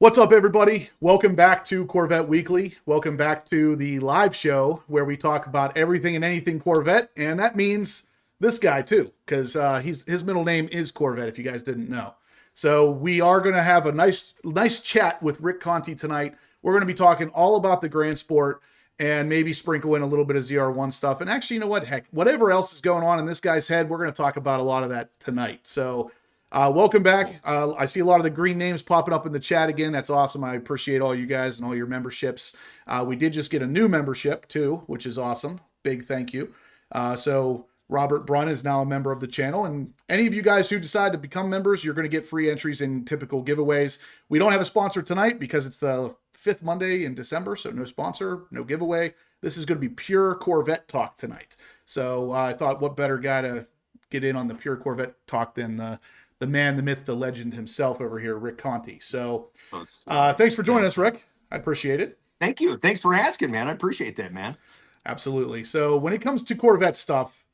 What's up, everybody? Welcome back to Corvette Weekly. Welcome back to the live show where we talk about everything and anything Corvette, and that means this guy too, because his middle name is Corvette. If you guys didn't know, so we are going to have a nice chat with Rick Conti tonight. We're going to be talking all about the Grand Sport and maybe sprinkle in a little bit of ZR1 stuff. And actually, you know what? Heck, whatever else is going on in this guy's head, we're going to talk about a lot of that tonight. So. Welcome back. I see a lot of the green names popping up in the chat again. That's awesome. I appreciate all you guys and all your memberships. We did just get a new membership too, which is awesome. Big thank you. So Robert Brunn is now a member of the channel, and any of you guys who decide to become members, you're going to get free entries in typical giveaways. We don't have a sponsor tonight because it's the 5th Monday in December, so no sponsor, no giveaway. This is going to be pure Corvette talk tonight. So I thought what better guy to get in on the pure Corvette talk than the man, the myth, the legend himself over here, Rick Conti. So thanks for joining us, Rick. I appreciate it. Thank you. Thanks for asking, man. I appreciate that, man. Absolutely. So when it comes to Corvette stuff,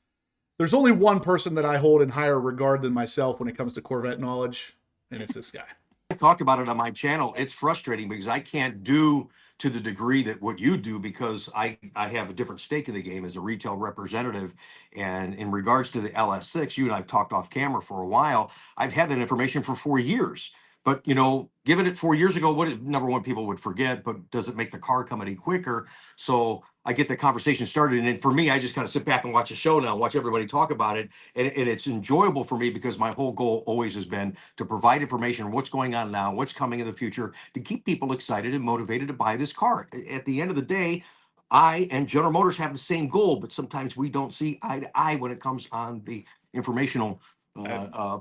there's only one person that I hold in higher regard than myself when it comes to Corvette knowledge, and it's this guy. I talked about it on my channel. It's frustrating because I can't do to the degree that what you do because I have a different stake in the game as a retail representative. And in regards to the LS6, you and I've talked off camera for a while. I've had that information for 4 years. But, you know, given it 4 years ago, number one, people would forget, but does it make the car come any quicker? So I get the conversation started. And then for me, I just kind of sit back and watch the show now, watch everybody talk about it. And it's enjoyable for me because my whole goal always has been to provide information on what's going on now, what's coming in the future, to keep people excited and motivated to buy this car. At the end of the day, I and General Motors have the same goal, but sometimes we don't see eye to eye when it comes on the informational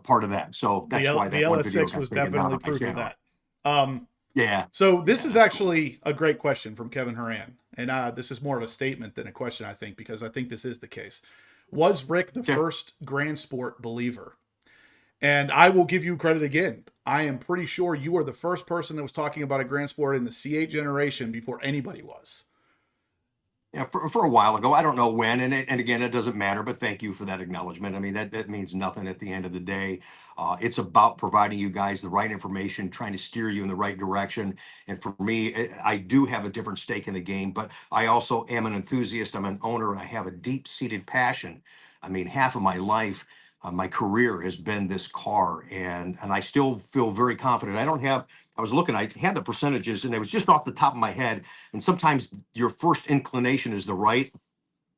part of that. So that's why the LS6 was definitely proof of that. Yeah. So this is actually a great question from Kevin Horan. And this is more of a statement than a question, I think, because I think this is the case. Was Rick the first Grand Sport believer? And I will give you credit again. I am pretty sure you are the first person that was talking about a Grand Sport in the C8 generation before anybody was. Yeah, for a while ago. I don't know when, and again, it doesn't matter, but thank you for that acknowledgement. I mean, that means nothing at the end of the day. It's about providing you guys the right information, trying to steer you in the right direction. And for me, I do have a different stake in the game, but I also am an enthusiast. I'm an owner. I have a deep-seated passion. I mean, half of my life, my career has been this car, and I still feel very confident. I was looking, I had the percentages, and it was just off the top of my head. And sometimes your first inclination is the right.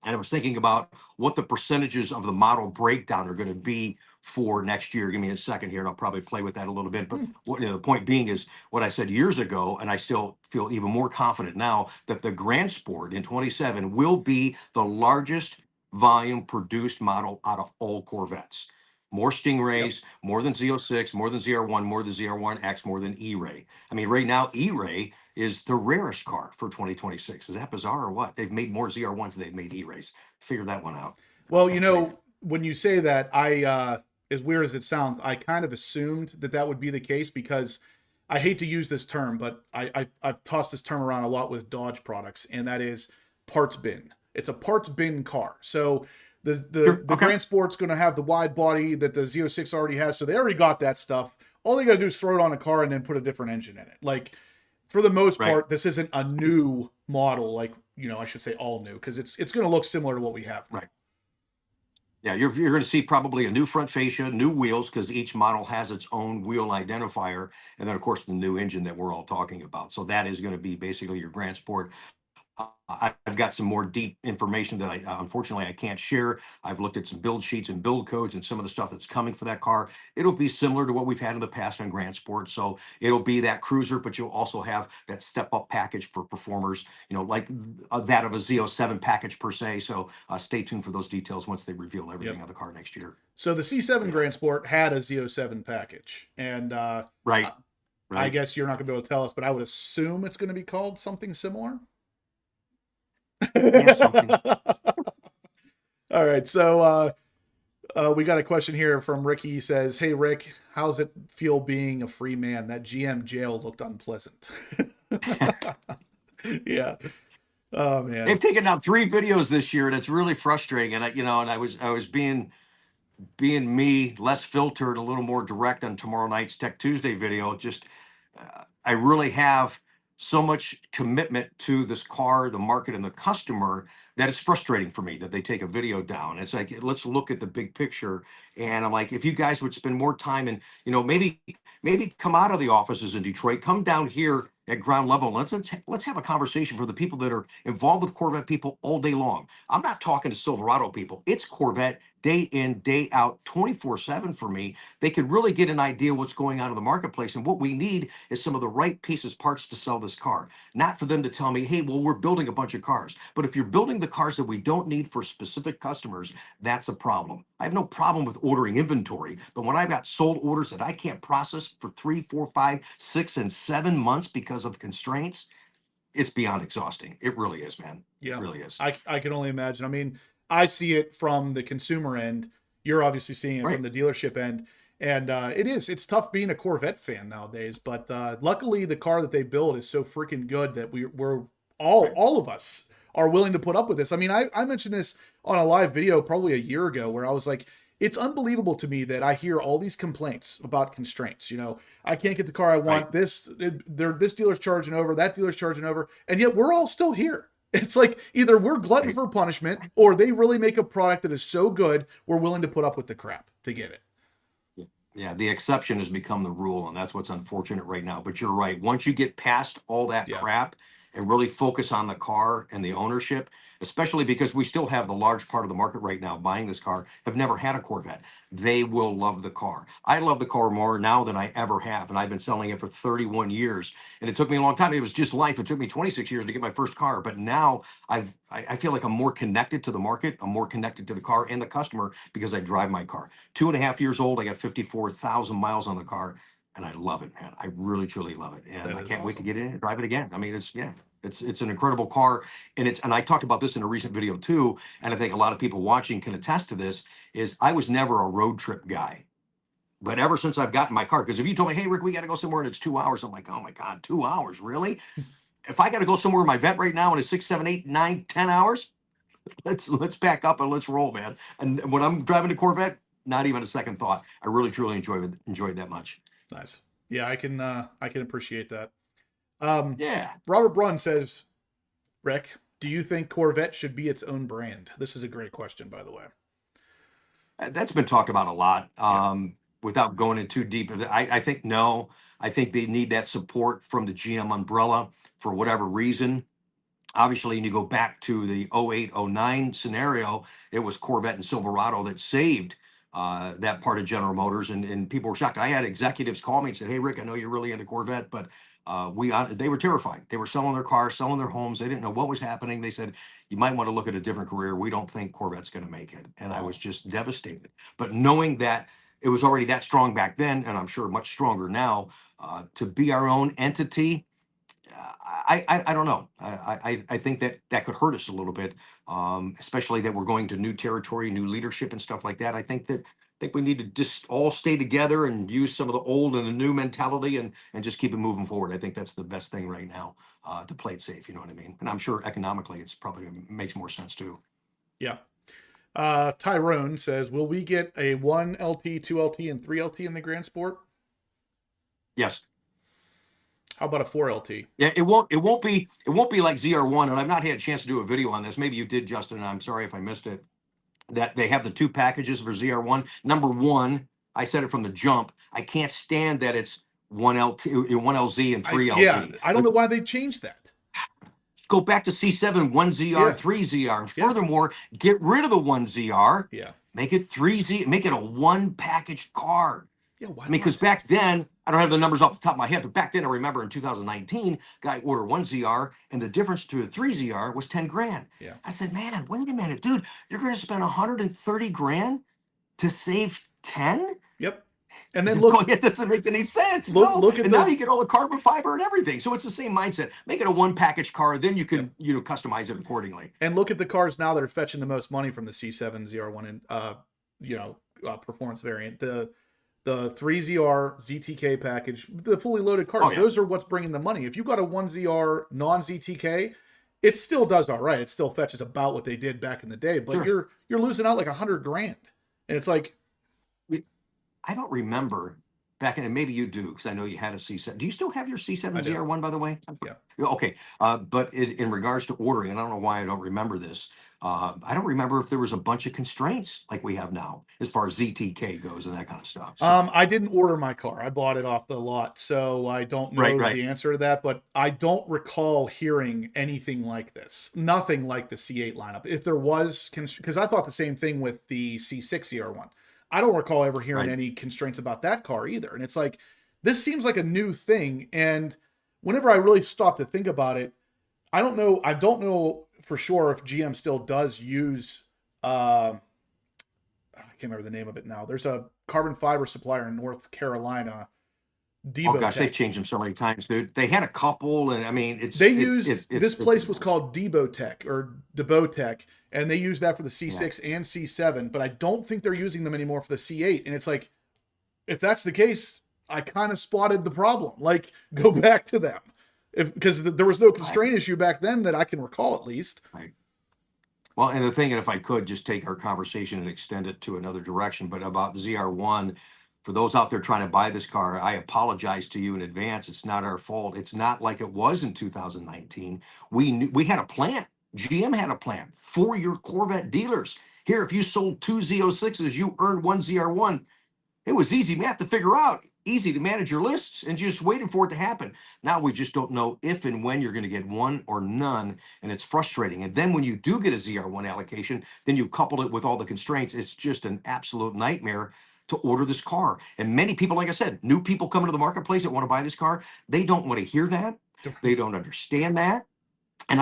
And I was thinking about what the percentages of the model breakdown are going to be for next year. Give me a second here, and I'll probably play with that a little bit. But the point being is what I said years ago, and I still feel even more confident now that the Grand Sport in 27 will be the largest volume produced model out of all Corvettes. More Stingrays, more than Z06, more than ZR1, more than ZR1X, more than E-Ray. I mean, right now, E-Ray is the rarest car for 2026. Is that bizarre or what? They've made more ZR1s than they've made E-Rays. Figure that one out. Well, you know, when you say that, as weird as it sounds, I kind of assumed that would be the case because I hate to use this term, but I've tossed this term around a lot with Dodge products, and that is parts bin. It's a parts bin car. So the Grand Sport's going to have the wide body that the Z06 already has. So they already got that stuff. All they got to do is throw it on a car and then put a different engine in it. Like, for the most part, this isn't a new model. Like, you know, I should say all new, because it's going to look similar to what we have. Right. Yeah, you're going to see probably a new front fascia, new wheels, because each model has its own wheel identifier. And then, of course, the new engine that we're all talking about. So that is going to be basically your Grand Sport. I've got some more deep information that unfortunately I can't share. I've looked at some build sheets and build codes and some of the stuff that's coming for that car. It'll be similar to what we've had in the past on Grand Sport. So it'll be that cruiser, but you'll also have that step up package for performers, you know, like that of a Z07 package per se. So stay tuned for those details once they reveal everything on the car next year. So the C7 Grand Sport had a Z07 package, and right. I guess you're not going to be able to tell us, but I would assume it's going to be called something similar. All right, so we got a question here from Ricky. He says, "Hey Rick, how's it feel being a free man? That GM jail looked unpleasant." Yeah. Oh man. They've taken out 3 videos this year, and it's really frustrating. And I was being me, less filtered, a little more direct on tomorrow night's Tech Tuesday video. Just I really have so much commitment to this car, the market, and the customer that it's frustrating for me that they take a video down. It's like, let's look at the big picture. And I'm like, if you guys would spend more time and, maybe come out of the offices in Detroit, come down here at ground level. Let's have a conversation for the people that are involved with Corvette people all day long. I'm not talking to Silverado people. It's Corvette day in, day out, 24/7 for me. They could really get an idea what's going on in the marketplace. And what we need is some of the right pieces, parts to sell this car. Not for them to tell me, hey, well, we're building a bunch of cars. But if you're building the cars that we don't need for specific customers, that's a problem. I have no problem with ordering inventory, but when I've got sold orders that I can't process for 3, 4, 5, 6, and 7 months because of constraints, it's beyond exhausting. It really is, man. Yeah, It really is. I can only imagine. I mean, I see it from the consumer end. You're obviously seeing it Right. from the dealership end. And it's tough being a Corvette fan nowadays. But luckily, the car that they build is so freaking good that we're all of us are willing to put up with this. I mean, I mentioned this on a live video probably a year ago where I was like, it's unbelievable to me that I hear all these complaints about constraints. I can't get the car I want. Right. This dealer's charging over, that dealer's charging over, and yet we're all still here. It's like either we're glutton for punishment or they really make a product that is so good we're willing to put up with the crap to get it. Yeah, the exception has become the rule, and that's what's unfortunate right now. But you're right. Once you get past all that Yeah. crap and really focus on the car and the ownership, especially because we still have the large part of the market right now buying this car, have never had a Corvette. They will love the car. I love the car more now than I ever have, and I've been selling it for 31 years. And it took me a long time. It was just life. It took me 26 years to get my first car, but now I feel like I'm more connected to the market. I'm more connected to the car and the customer because I drive my car. 2.5 years old. I got 54,000 miles on the car, and I love it, man. I really, truly love it, and That I is can't wait to awesome. get in and drive it again. I mean, it's an incredible car, and I talked about this in a recent video too, and I think a lot of people watching can attest to this. Is I was never a road trip guy. But ever since I've gotten my car, because if you told me, hey, Rick, we got to go somewhere and it's 2 hours, I'm like, oh my God, 2 hours, really? If I got to go somewhere in my vet right now and it's 6, 7, 8, 9, 10 hours, let's back up and let's roll, man. And when I'm driving a Corvette, not even a second thought. I really truly enjoyed that much. Nice. Yeah, I can appreciate that. Yeah. Robert Brunn says, Rick, do you think Corvette should be its own brand? This is a great question, by the way. That's been talked about a lot. Yeah. Without going in too deep, I think no. I think they need that support from the GM umbrella for whatever reason. Obviously, when you go back to the 08, 09 scenario, it was Corvette and Silverado that saved that part of General Motors, and people were shocked. I had executives call me and said, "Hey, Rick, I know you're really into Corvette, but they were terrified. They were selling their cars, selling their homes. They didn't know what was happening. They said, you might want to look at a different career. We don't think Corvette's going to make it." And I was just devastated. But knowing that it was already that strong back then, and I'm sure much stronger now, to be our own entity, I don't know. I think that could hurt us a little bit, especially that we're going to new territory, new leadership, and stuff like that. I think we need to just all stay together and use some of the old and the new mentality and just keep it moving forward. I think that's the best thing right now, to play it safe. You know what I mean? And I'm sure economically, it's probably makes more sense too. Yeah. Tyrone says, will we get a 1 LT, 2 LT, and 3 LT in the Grand Sport? Yes. How about a 4 LT? Yeah, it won't be like ZR1, and I've not had a chance to do a video on this. Maybe you did, Justin, and I'm sorry if I missed it. That they have the two packages for ZR1. Number one, I said it from the jump, I can't stand that it's 1 LT, 1 LZ, and 3 LZ. Yeah, I don't know why they changed that. Go back to C7, 1 ZR, Yeah. 3 ZR. And Yeah. furthermore, get rid of the 1 ZR. Yeah. Make it 3Z, make it a one packaged car. Yeah, why I mean, because not? back then, I don't have the numbers off the top of my head, but back then I remember in 2019, guy ordered 1 ZR and the difference to a 3 ZR was 10 grand. Yeah. I said, man, wait a minute, dude, you're going to spend 130 grand to save 10? Yep. And then look, it doesn't make any sense. Look at and now you get all the carbon fiber and everything. So it's the same mindset. Make it a one package car, then you can customize it accordingly. And look at the cars now that are fetching the most money from the C7 ZR1 and performance variant. The 3ZR ZTK package, the fully loaded cars, those are what's bringing the money. If you got a 1ZR non-ZTK, it still does all right. It still fetches about what they did back in the day, but you're losing out like 100 grand. And it's like, I don't remember back in, and maybe you do, because I know you had a C7. Do you still have your C7 I do. ZR1, by the way? Yeah. Okay. But in regards to ordering, and I don't know why I don't remember this, I don't remember if there was a bunch of constraints like we have now as far as ZTK goes and that kind of stuff. So, I didn't order my car. I bought it off the lot, so I don't right, know right, the answer to that, but I don't recall hearing anything like this. Nothing like the C8 lineup. If there was, because I thought the same thing with the C6 ZR1. I don't recall ever hearing right. any constraints about that car either. And it's like, this seems like a new thing. And whenever I really stop to think about it, I don't know for sure if GM still does use, I can't remember the name of it now. There's a carbon fiber supplier in North Carolina, Oh gosh, they've Debotech. changed them so many times, dude. They had a couple, and I mean, They used, this it's a place was mess. called Debotech or Debotech, and they used that for the Yeah, C6 and C7, but I don't think they're using them anymore for the C8. And it's like, if that's the case, I kind of spotted the problem. Like, go back to them. Because there was no right, constraint issue back then that I can recall, at least. right. Well, and the thing, and if I could just take our conversation and extend it to another direction, but about ZR1, for those out there trying to buy this car, I apologize to you in advance. It's not our fault. It's not like it was in 2019. We had a plan. GM had a plan for your Corvette dealers. Here, if you sold two Z06s, you earned one ZR1. It was easy math to figure out, easy to manage your lists, and just waited for it to happen. Now we just don't know if and when you're going to get one or none, and it's frustrating. And then when you do get a ZR1 allocation, then you couple it with all the constraints. It's just an absolute nightmare to order this car. And many people, like I said, new people coming to the marketplace that want to buy this car, they don't want to hear that. They don't understand that. And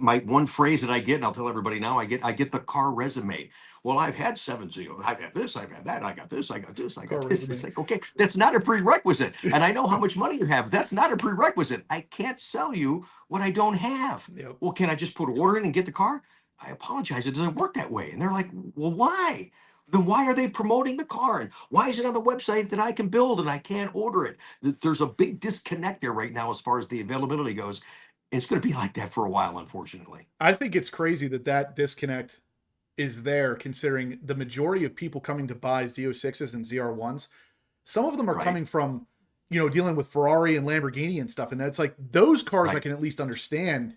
my one phrase that I get, and I'll tell everybody now, I get the car resume. Well, I've had 7 I've had this, I've had that, I got this, I got this, I got Car this. It's resume. like, okay, that's not a prerequisite. And I know how much money you have. That's not a prerequisite. I can't sell you what I don't have. Yep. Well, can I just put an order in and get the car? I apologize. It doesn't work that way. And they're like, well, why? Then why are they promoting the car? And why is it on the website that I can build and I can't order it? There's a big disconnect there right now as far as the availability goes. It's going to be like that for a while, unfortunately. I think it's crazy that disconnect is there, considering the majority of people coming to buy Z06s and ZR1s, some of them are Right, coming from, dealing with Ferrari and Lamborghini and stuff. And that's like, those cars I right, can at least understand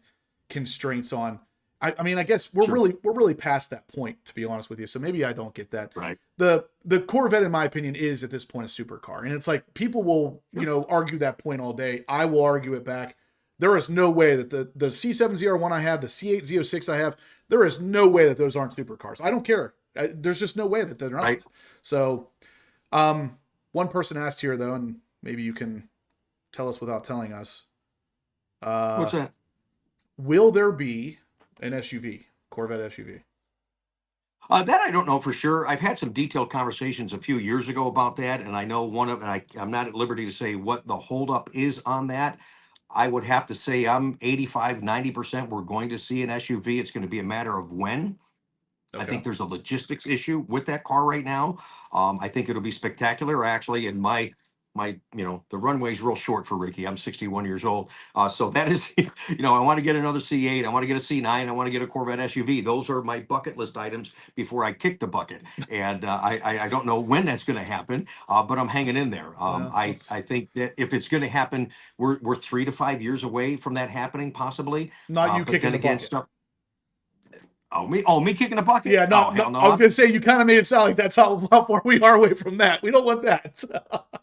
constraints on. I mean, I guess we're sure, really past that point, to be honest with you. So maybe I don't get that. right, The Corvette, in my opinion, is at this point a supercar. And it's like, people will, sure, argue that point all day. I will argue it back. There is no way that the C7 ZR1 I have, the C8 Z06 I have, there is no way that those aren't supercars. I don't care. There's just no way that they're right. not. So, one person asked here though, and maybe you can tell us without telling us. What's Uh, that? will there be an SUV, Corvette SUV? That I don't know for sure. I've had some detailed conversations a few years ago about that, and I know one of, and I'm not at liberty to say what the holdup is on that. I would have to say I'm 85, 90% we're going to see an SUV. It's going to be a matter of when. I Okay. think there's a logistics issue with that car right now. I think it'll be spectacular. Actually, in my the runway's real short for Ricky. I'm 61 years old, so that is I want to get another C8. I want to get a C9. I want to get a Corvette SUV. Those are my bucket list items before I kick the bucket, and I don't know when that's going to happen, but I'm hanging in there. Well, I think that if it's going to happen, we're 3 to 5 years away from that happening, possibly. not you But kicking then the again, bucket. stuff. Oh, me kicking the bucket? Yeah, Oh, not, hell not no. I was gonna say, you kind of made it sound like that's how far we are away from that. We don't want that.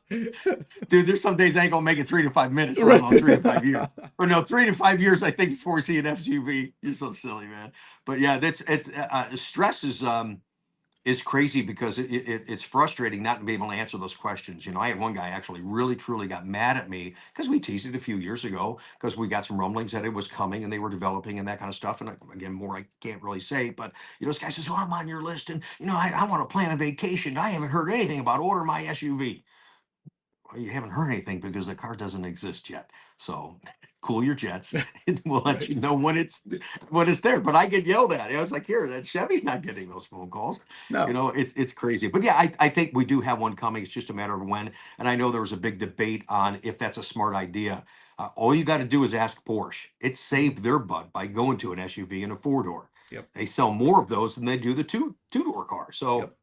Dude, there's some days I ain't gonna make it 3 to 5 minutes, let Right. alone 3 to 5 years. Or no, 3 to 5 years, I think, before we see an SUV. You're so silly, man. But yeah, stress is crazy because it's frustrating not to be able to answer those questions. I had one guy actually really truly got mad at me because we teased it a few years ago because we got some rumblings that it was coming and they were developing and that kind of stuff. And again, more I can't really say, but this guy says, "Oh, I'm on your list, and I want to plan a vacation. I haven't heard anything about ordering my SUV." Well, you haven't heard anything because the car doesn't exist yet. So cool your jets, and we'll let Right. you know when it's there. But I get yelled at. I was like, here, that Chevy's not getting those phone calls. No. It's crazy. But yeah, I think we do have one coming. It's just a matter of when. And I know there was a big debate on if that's a smart idea. All you got to do is ask Porsche. It Mhm. saved their butt by going to an SUV and a 4-door. Yep. They sell more of those than they do the two door car. So Yep.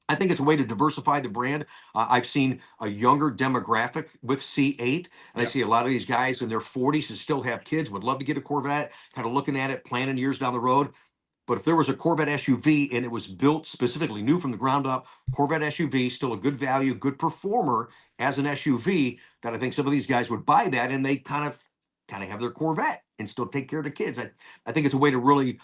I think it's a way to diversify the brand. I've seen a younger demographic with C8, and I Yeah. see a lot of these guys in their 40s that still have kids, would love to get a Corvette, kind of looking at it, planning years down the road. But if there was a Corvette SUV and it was built specifically new from the ground up, Corvette SUV, still a good value, good performer as an SUV, that I think some of these guys would buy that and they kind of have their Corvette and still take care of the kids. I think it's a way to really,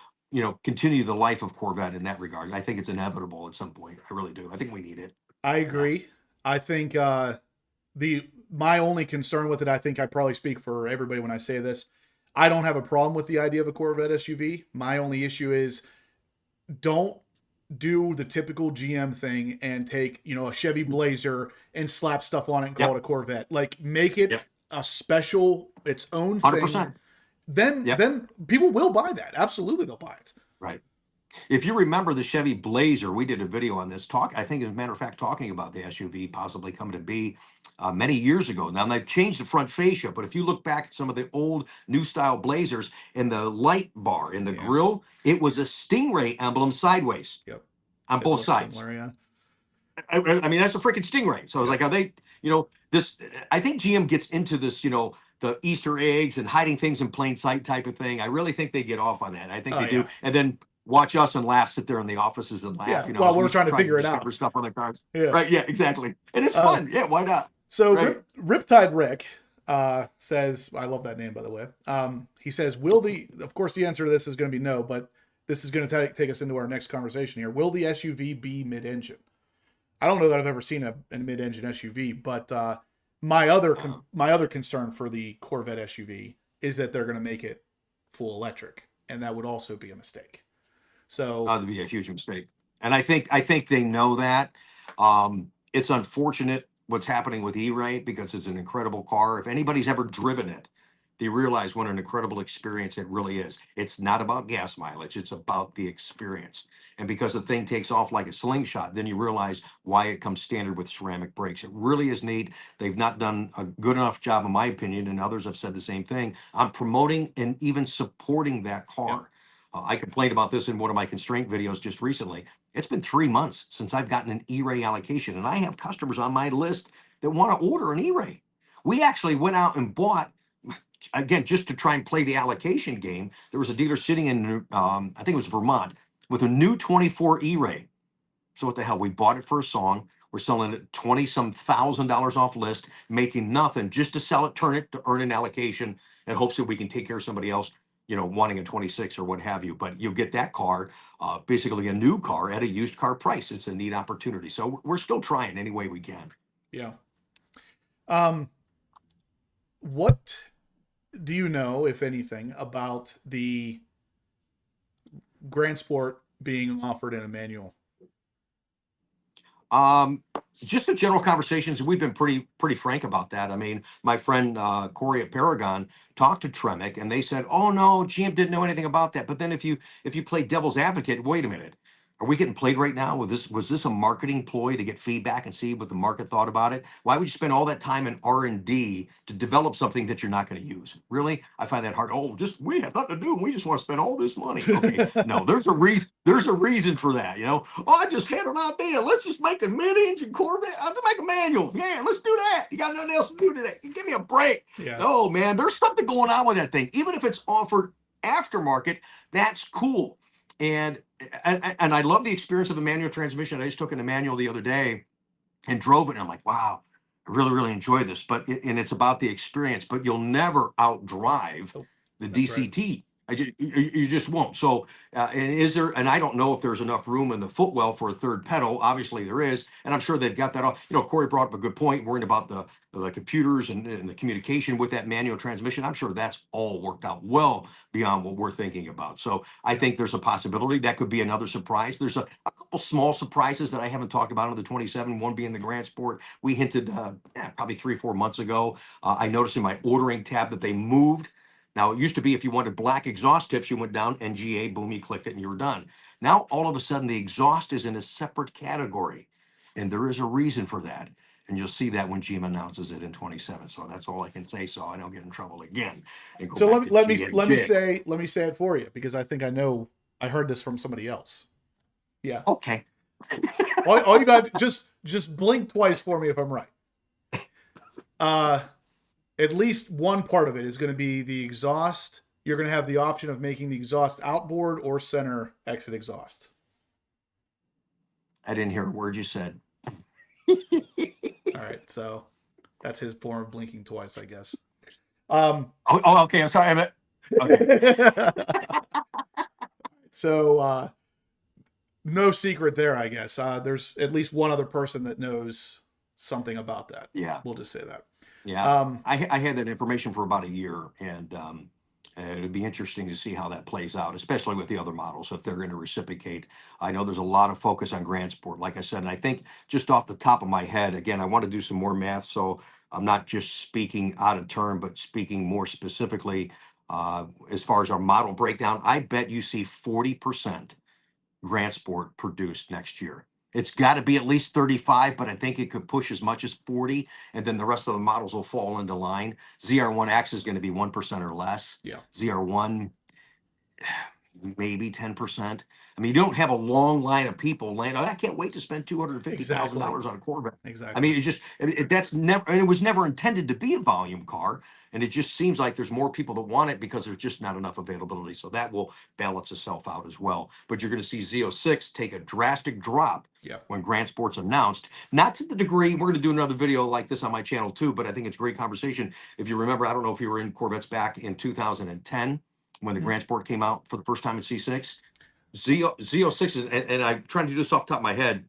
continue the life of Corvette in that regard. I think it's inevitable at some point. I really do. I think we need it. I Yeah. agree. I think my only concern with it, I think I probably speak for everybody when I say this. I don't have a problem with the idea of a Corvette SUV. My only issue is don't do the typical GM thing and take, a Chevy Blazer and slap stuff on it and call Yep. it a Corvette. Like make it Yep. a special, its own thing. 100%. Then Yep. then people will buy that. Absolutely, they'll buy it. Right. If you remember the Chevy Blazer, we did a video on this I think, as a matter of fact, talking about the SUV possibly coming to be many years ago. Now they've changed the front fascia, but if you look back at some of the old new style Blazers, in the light bar in the grill, it was a Stingray emblem sideways. Yep. On It both looks sides. similar, yeah. I mean, that's a freaking Stingray. So I was like, are they, this, I think GM gets into this, the Easter eggs and hiding things in plain sight type of thing. I really think they get off on that. I think they do. Yeah. And then watch us and laugh, sit there in the offices and laugh, Yeah. as Well, we're we trying to figure it discover out. stuff on the cars. Yeah. Right. Yeah, exactly. And it's fun. Yeah. Why not? So Right. Riptide Rick says, I love that name, by the way. He says, of course the answer to this is going to be no, but this is going to take us into our next conversation here. Will the SUV be mid-engine? I don't know that I've ever seen a mid-engine SUV, but my other concern for the Corvette SUV is that they're going to make it full electric, and that would also be a mistake. So That'd be a huge mistake. And I think they know that. It's unfortunate what's happening with E-Ray because it's an incredible car. If anybody's ever driven it, they realize what an incredible experience it really is. It's not about gas mileage, it's about the experience. And because the thing takes off like a slingshot, then you realize why it comes standard with ceramic brakes. It really is neat. They've not done a good enough job, in my opinion, and others have said the same thing, on promoting and even supporting that car. I complained about this in one of my constraint videos just recently. It's been 3 months since I've gotten an E-Ray allocation, and I have customers on my list that want to order an E-Ray. We actually went out and bought, again, just to try and play the allocation game. There was a dealer sitting in, I think it was Vermont, with a new 24 E-Ray. So what the hell? We bought it for a song. We're selling it $20-some thousand off list, making nothing just to sell it, turn it to earn an allocation, in hopes that we can take care of somebody else, wanting a 26 or what have you. But you'll get that car, basically a new car at a used car price. It's a neat opportunity. So we're still trying any way we can. Yeah. What do you know, if anything, about the Grand Sport being offered in a manual? Just the general conversations. We've been pretty frank about that. I mean, my friend Corey at Paragon talked to Tremec, and they said, "Oh no, GM didn't know anything about that." But then if you play devil's advocate, wait a minute. Are we getting played right now? Was this a marketing ploy to get feedback and see what the market thought about it? Why would you spend all that time in R&D to develop something that you're not going to use? Really? I find that hard. Oh, we have nothing to do. We just want to spend all this money. Okay. No, there's a reason. There's a reason for that. Oh, I just had an idea. Let's just make a mid-engine Corvette. I'll make a manual. Yeah, let's do that. You got nothing else to do today. Give me a break. Yeah. Oh man, there's something going on with that thing. Even if it's offered aftermarket, that's cool. And I love the experience of the manual transmission. I just took in a manual the other day and drove it, and I'm like, wow, I really enjoy this. But and it's about the experience. But you'll never outdrive the DCT. Right. You just won't. So, and I don't know if there's enough room in the footwell for a third pedal. Obviously there is, and I'm sure they've got that all. Corey brought up a good point, worrying about the computers and the communication with that manual transmission. I'm sure that's all worked out well beyond what we're thinking about. So I think there's a possibility that could be another surprise. There's a couple small surprises that I haven't talked about on the 27, one being the Grand Sport. We hinted probably 3-4 months ago. I noticed in my ordering tab that they moved. Now, it used to be if you wanted black exhaust tips, you went down, NGA, boom, you clicked it and you were done. Now, all of a sudden, the exhaust is in a separate category. And there is a reason for that. And you'll see that when GM announces it in 27. So that's all I can say, so I don't get in trouble again. So let me say it for you, because I think I know. I heard this from somebody else. Yeah. Okay. All you got, just blink twice for me if I'm right. At least one part of it is going to be the exhaust. You're going to have the option of making the exhaust outboard or center exit exhaust. I didn't hear a word you said. All right, so that's his form of blinking twice, I guess. Okay. I'm sorry. Okay. So no secret there, I guess. There's at least one other person that knows something about that. Yeah. We'll just say that. Yeah. I had that information for about a year, and it'd be interesting to see how that plays out, especially with the other models, if they're going to reciprocate. I know there's a lot of focus on Grand Sport, like I said, and I think just off the top of my head, again, I want to do some more math, so I'm not just speaking out of turn, but speaking more specifically as far as our model breakdown. I bet you see 40% Grand Sport produced next year. It's got to be at least 35, but I think it could push as much as 40, and then the rest of the models will fall into line. ZR1X is going to be 1% or less. Yeah. ZR1, maybe 10%. I mean, you don't have a long line of people laying, I can't wait to spend $250,000 on a Corvette. Exactly. I mean, that's never, and it was never intended to be a volume car. And it just seems like there's more people that want it because there's just not enough availability. So that will balance itself out as well. But you're going to see Z06 take a drastic drop when Grand Sport's announced. Not to the degree, we're going to do another video like this on my channel too, but I think it's a great conversation. If you remember, I don't know if you were in Corvettes back in 2010 when the Grand Sport came out for the first time in C6. Z06 is, and I'm trying to do this off the top of my head,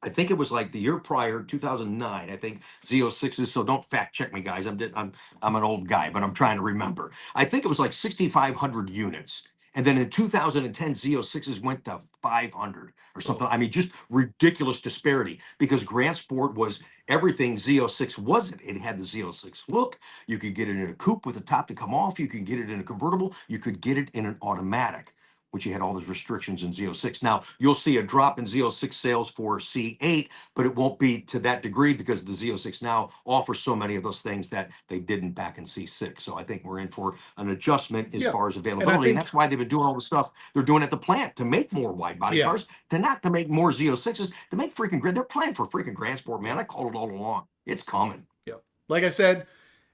I think it was like the year prior, 2009. I think Z06s. So don't fact check me, guys. I'm an old guy, but I'm trying to remember. I think it was like 6,500 units, and then in 2010, Z06s went to 500 or something. I mean, just ridiculous disparity because Grand Sport was everything Z06 wasn't. It had the Z06 look. You could get it in a coupe with the top to come off. You could get it in a convertible. You could get it in an automatic, which you had all those restrictions in Z06. Now, you'll see a drop in Z06 sales for C8, but it won't be to that degree because the Z06 now offers so many of those things that they didn't back in C6. So I think we're in for an adjustment as far as availability. And that's why they've been doing all the stuff they're doing at the plant to make more wide body cars, to make more Z06s, to make freaking Grand. They're planning for freaking Grand Sport, man. I called it all along. It's coming. Yeah. Like I said,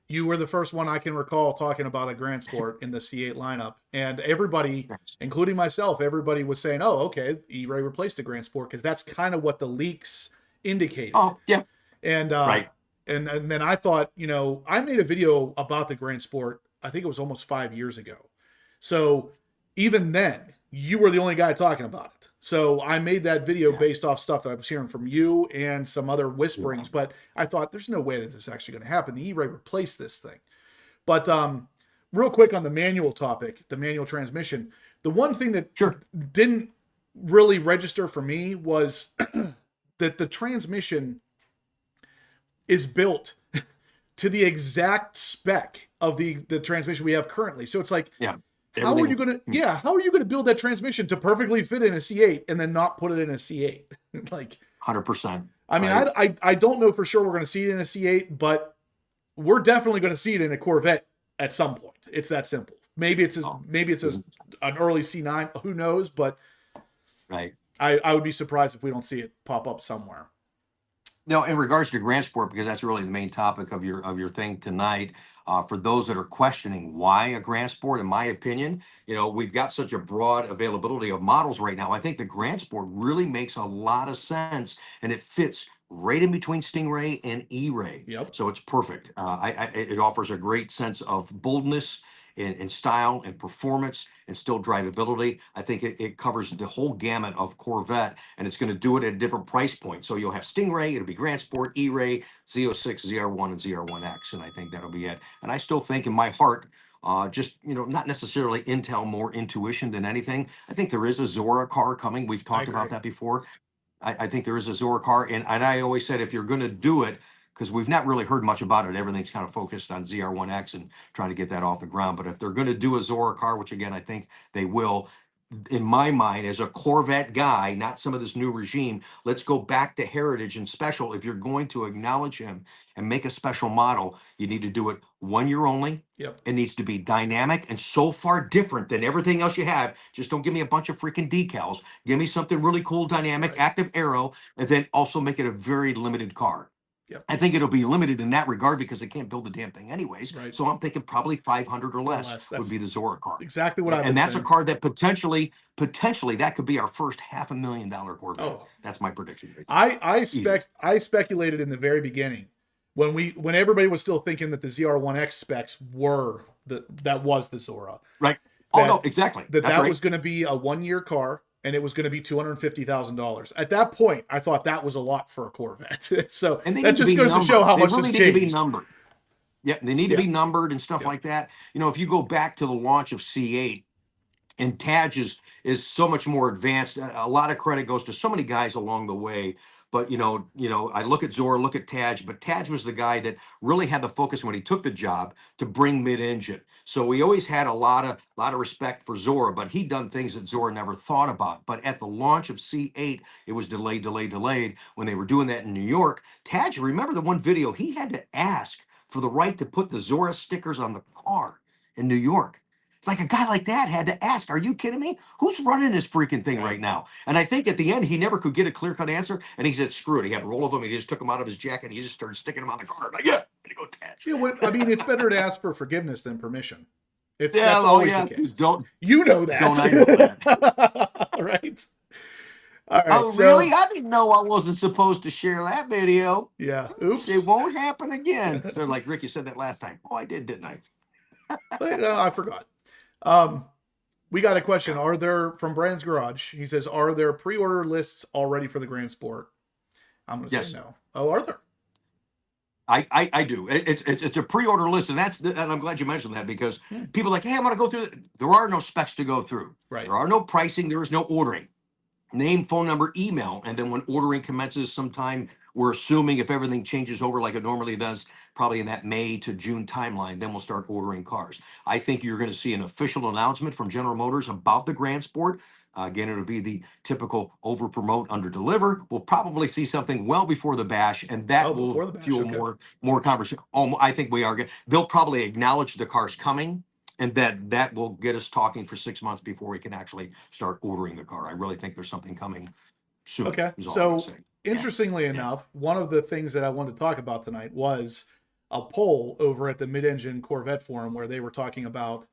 you were the first one I can recall talking about a Grand Sport in the C8 lineup. And everybody, including myself, everybody was saying, oh, okay, E-Ray replaced the Grand Sport, because that's kind of what the leaks indicated. Oh, yeah. And, and then I thought, you know, I made a video about the Grand Sport, I think it was almost 5 years ago. So even then, you were the only guy talking about it. So I made that video based off stuff that I was hearing from you and some other whisperings, but I thought there's no way that this is actually going to happen. The E-Ray replaced this thing. But real quick on the manual topic, the manual transmission, the one thing that didn't really register for me was that the transmission is built to the exact spec of the transmission we have currently. So it's like, how are you going to, how are you going to build that transmission to perfectly fit in a C8 and then not put it in a C8? Like 100%. I mean, I don't know for sure we're going to see it in a C8, but we're definitely going to see it in a Corvette at some point. It's that simple. Maybe it's an early C9, who knows, but I would be surprised if we don't see it pop up somewhere. No, in regards to Grand Sport, because that's really the main topic of your thing tonight. For those that are questioning why a Grand Sport, in my opinion, you know, we've got such a broad availability of models right now. I think the Grand Sport really makes a lot of sense, and it fits right in between Stingray and E-Ray. So it's perfect. It offers a great sense of boldness in style and performance and still drivability. I think it covers the whole gamut of Corvette, and it's going to do it at a different price point. So you'll have Stingray, it'll be Grand Sport, E-Ray, Z06, ZR1, and ZR1X, and I think that'll be it. And I still think in my heart, just, you know, not necessarily Intel, more intuition than anything. I think there is a Zora car coming. We've talked about that before. I think there is a Zora car, and I always said if you're going to do it, because we've not really heard much about it. Everything's kind of focused on ZR1X and trying to get that off the ground. But if they're going to do a Zora car, which again, I think they will, in my mind, as a Corvette guy, not some of this new regime, let's go back to heritage and special. If you're going to acknowledge him and make a special model, you need to do it 1 year only. Yep. It needs to be dynamic and so far different than everything else you have. Just don't give me a bunch of freaking decals. Give me something really cool, dynamic, Right. active aero, and then also make it a very limited car. Yep. I think it'll be limited in that regard because they can't build the damn thing anyways. Right. So I'm thinking probably 500 or less That's would be the Zora car. exactly what I've been And that's saying. a car that potentially that could be our first $500,000 Corvette. Oh. That's my prediction. I speculated in the very beginning when everybody was still thinking that the ZR1X specs were that was the Zora. Right. Oh, no, exactly. That That's right. was going to be a 1-year car, and it was going to be $250,000. At that point, I thought that was a lot for a Corvette. So And that just goes to show how much has changed. changed. Be numbered. Yeah, they need to be numbered and stuff like that. You know, if you go back to the launch of C8, and Taj is so much more advanced. A lot of credit goes to so many guys along the way. But I look at Zora, look at Taj, but Taj was the guy that really had the focus when he took the job to bring mid-engine. So we always had a lot of respect for Zora, but he'd done things that Zora never thought about. But at the launch of C8, it was delayed. When they were doing that in New York, Taj, remember the one video, he had to ask for the right to put the Zora stickers on the car in New York. It's like a guy like that had to ask, are you kidding me? Who's running this freaking thing right now? And I think at the end, he never could get a clear-cut answer. And he said, screw it. He had a roll of them. He just took them out of his jacket. And he just started sticking them on the car. Like, yeah, gonna go Taj. Yeah, I mean, it's better to ask for forgiveness than permission. That's Yeah, always the case. You know that. Don't I know that? Right. All right. Oh, really? I didn't know I wasn't supposed to share that video. Yeah. Oops. It won't happen again. They're like, Rick, you said that last time. Oh, I did, didn't I? I forgot. We got a question. From Brand's Garage? He says, are there pre-order lists already for the Grand Sport? I'm going to say no. Oh, are there? I do. It's a pre-order list, and I'm glad you mentioned that because people are like, hey, I'm going to go through. There are no specs to go through. Right. There are no pricing. There is no ordering. Name, phone number, email, and then when ordering commences sometime, we're assuming if everything changes over like it normally does, probably in that May to June timeline, then we'll start ordering cars. I think you're going to see an official announcement from General Motors about the Grand Sport. Again, it'll be the typical over promote, under deliver. We'll probably see something well before the bash, and that will fuel more conversation. I think we are. They'll probably acknowledge the car's coming. And that will get us talking for 6 months before we can actually start ordering the car. I really think there's something coming soon. Okay. So interestingly enough, one of the things that I wanted to talk about tonight was a poll over at the Mid-Engine Corvette Forum where they were talking about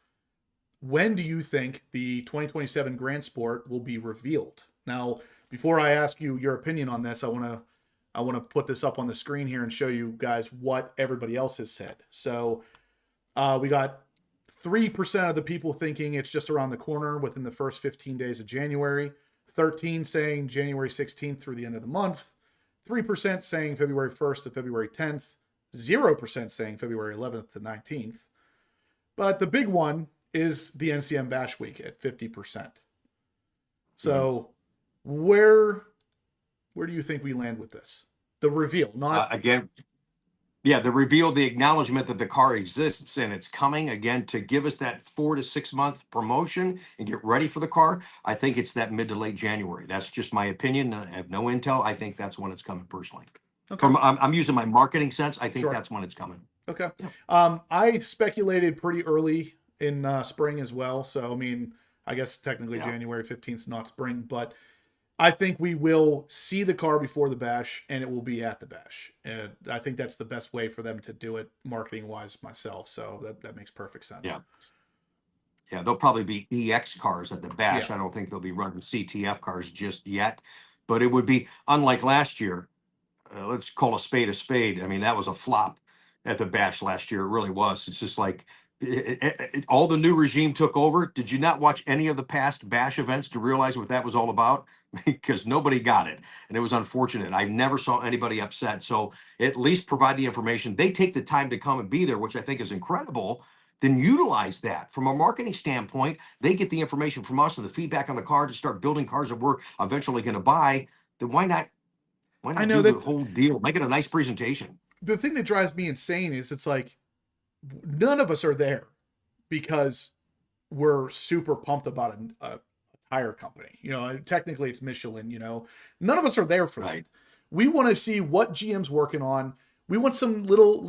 when do you think the 2027 Grand Sport will be revealed? Now, before I ask you your opinion on this, I want to put this up on the screen here and show you guys what everybody else has said. So we got 3% of the people thinking it's just around the corner within the first 15 days of January, 13 saying January 16th through the end of the month, 3% saying February 1st to February 10th, 0% saying February 11th to 19th. But the big one is the NCM Bash Week at 50%. So where do you think we land with this? The reveal, not again. Yeah, the reveal, the acknowledgement that the car exists and it's coming again to give us that 4 to 6 month promotion and get ready for the car. I think it's that mid to late January. That's just my opinion. I have no intel. I think that's when it's coming personally. Okay. I'm using my marketing sense. I think that's when it's coming. Okay. I speculated pretty early in spring as well. So, I mean, I guess technically January 15th is not spring, but I think we will see the car before the bash and it will be at the bash. And I think that's the best way for them to do it marketing wise myself. So that makes perfect sense. Yeah. Yeah. There'll probably be EX cars at the bash. I don't think they'll be running CTF cars just yet, but it would be unlike last year. Let's call a spade a spade. I mean, that was a flop at the bash last year. It really was. It's just like all the new regime took over. Did you not watch any of the past bash events to realize what that was all about? Because nobody got it. And it was unfortunate. I never saw anybody upset. So at least provide the information. They take the time to come and be there, which I think is incredible. Then utilize that from a marketing standpoint. They get the information from us and the feedback on the car to start building cars that we're eventually going to buy. Then why not do the whole deal? Make it a nice presentation. The thing that drives me insane is it's like none of us are there because we're super pumped about a tire company. You know, technically it's Michelin, you know. None of us are there for Right. that. We want to see what GM's working on. We want some little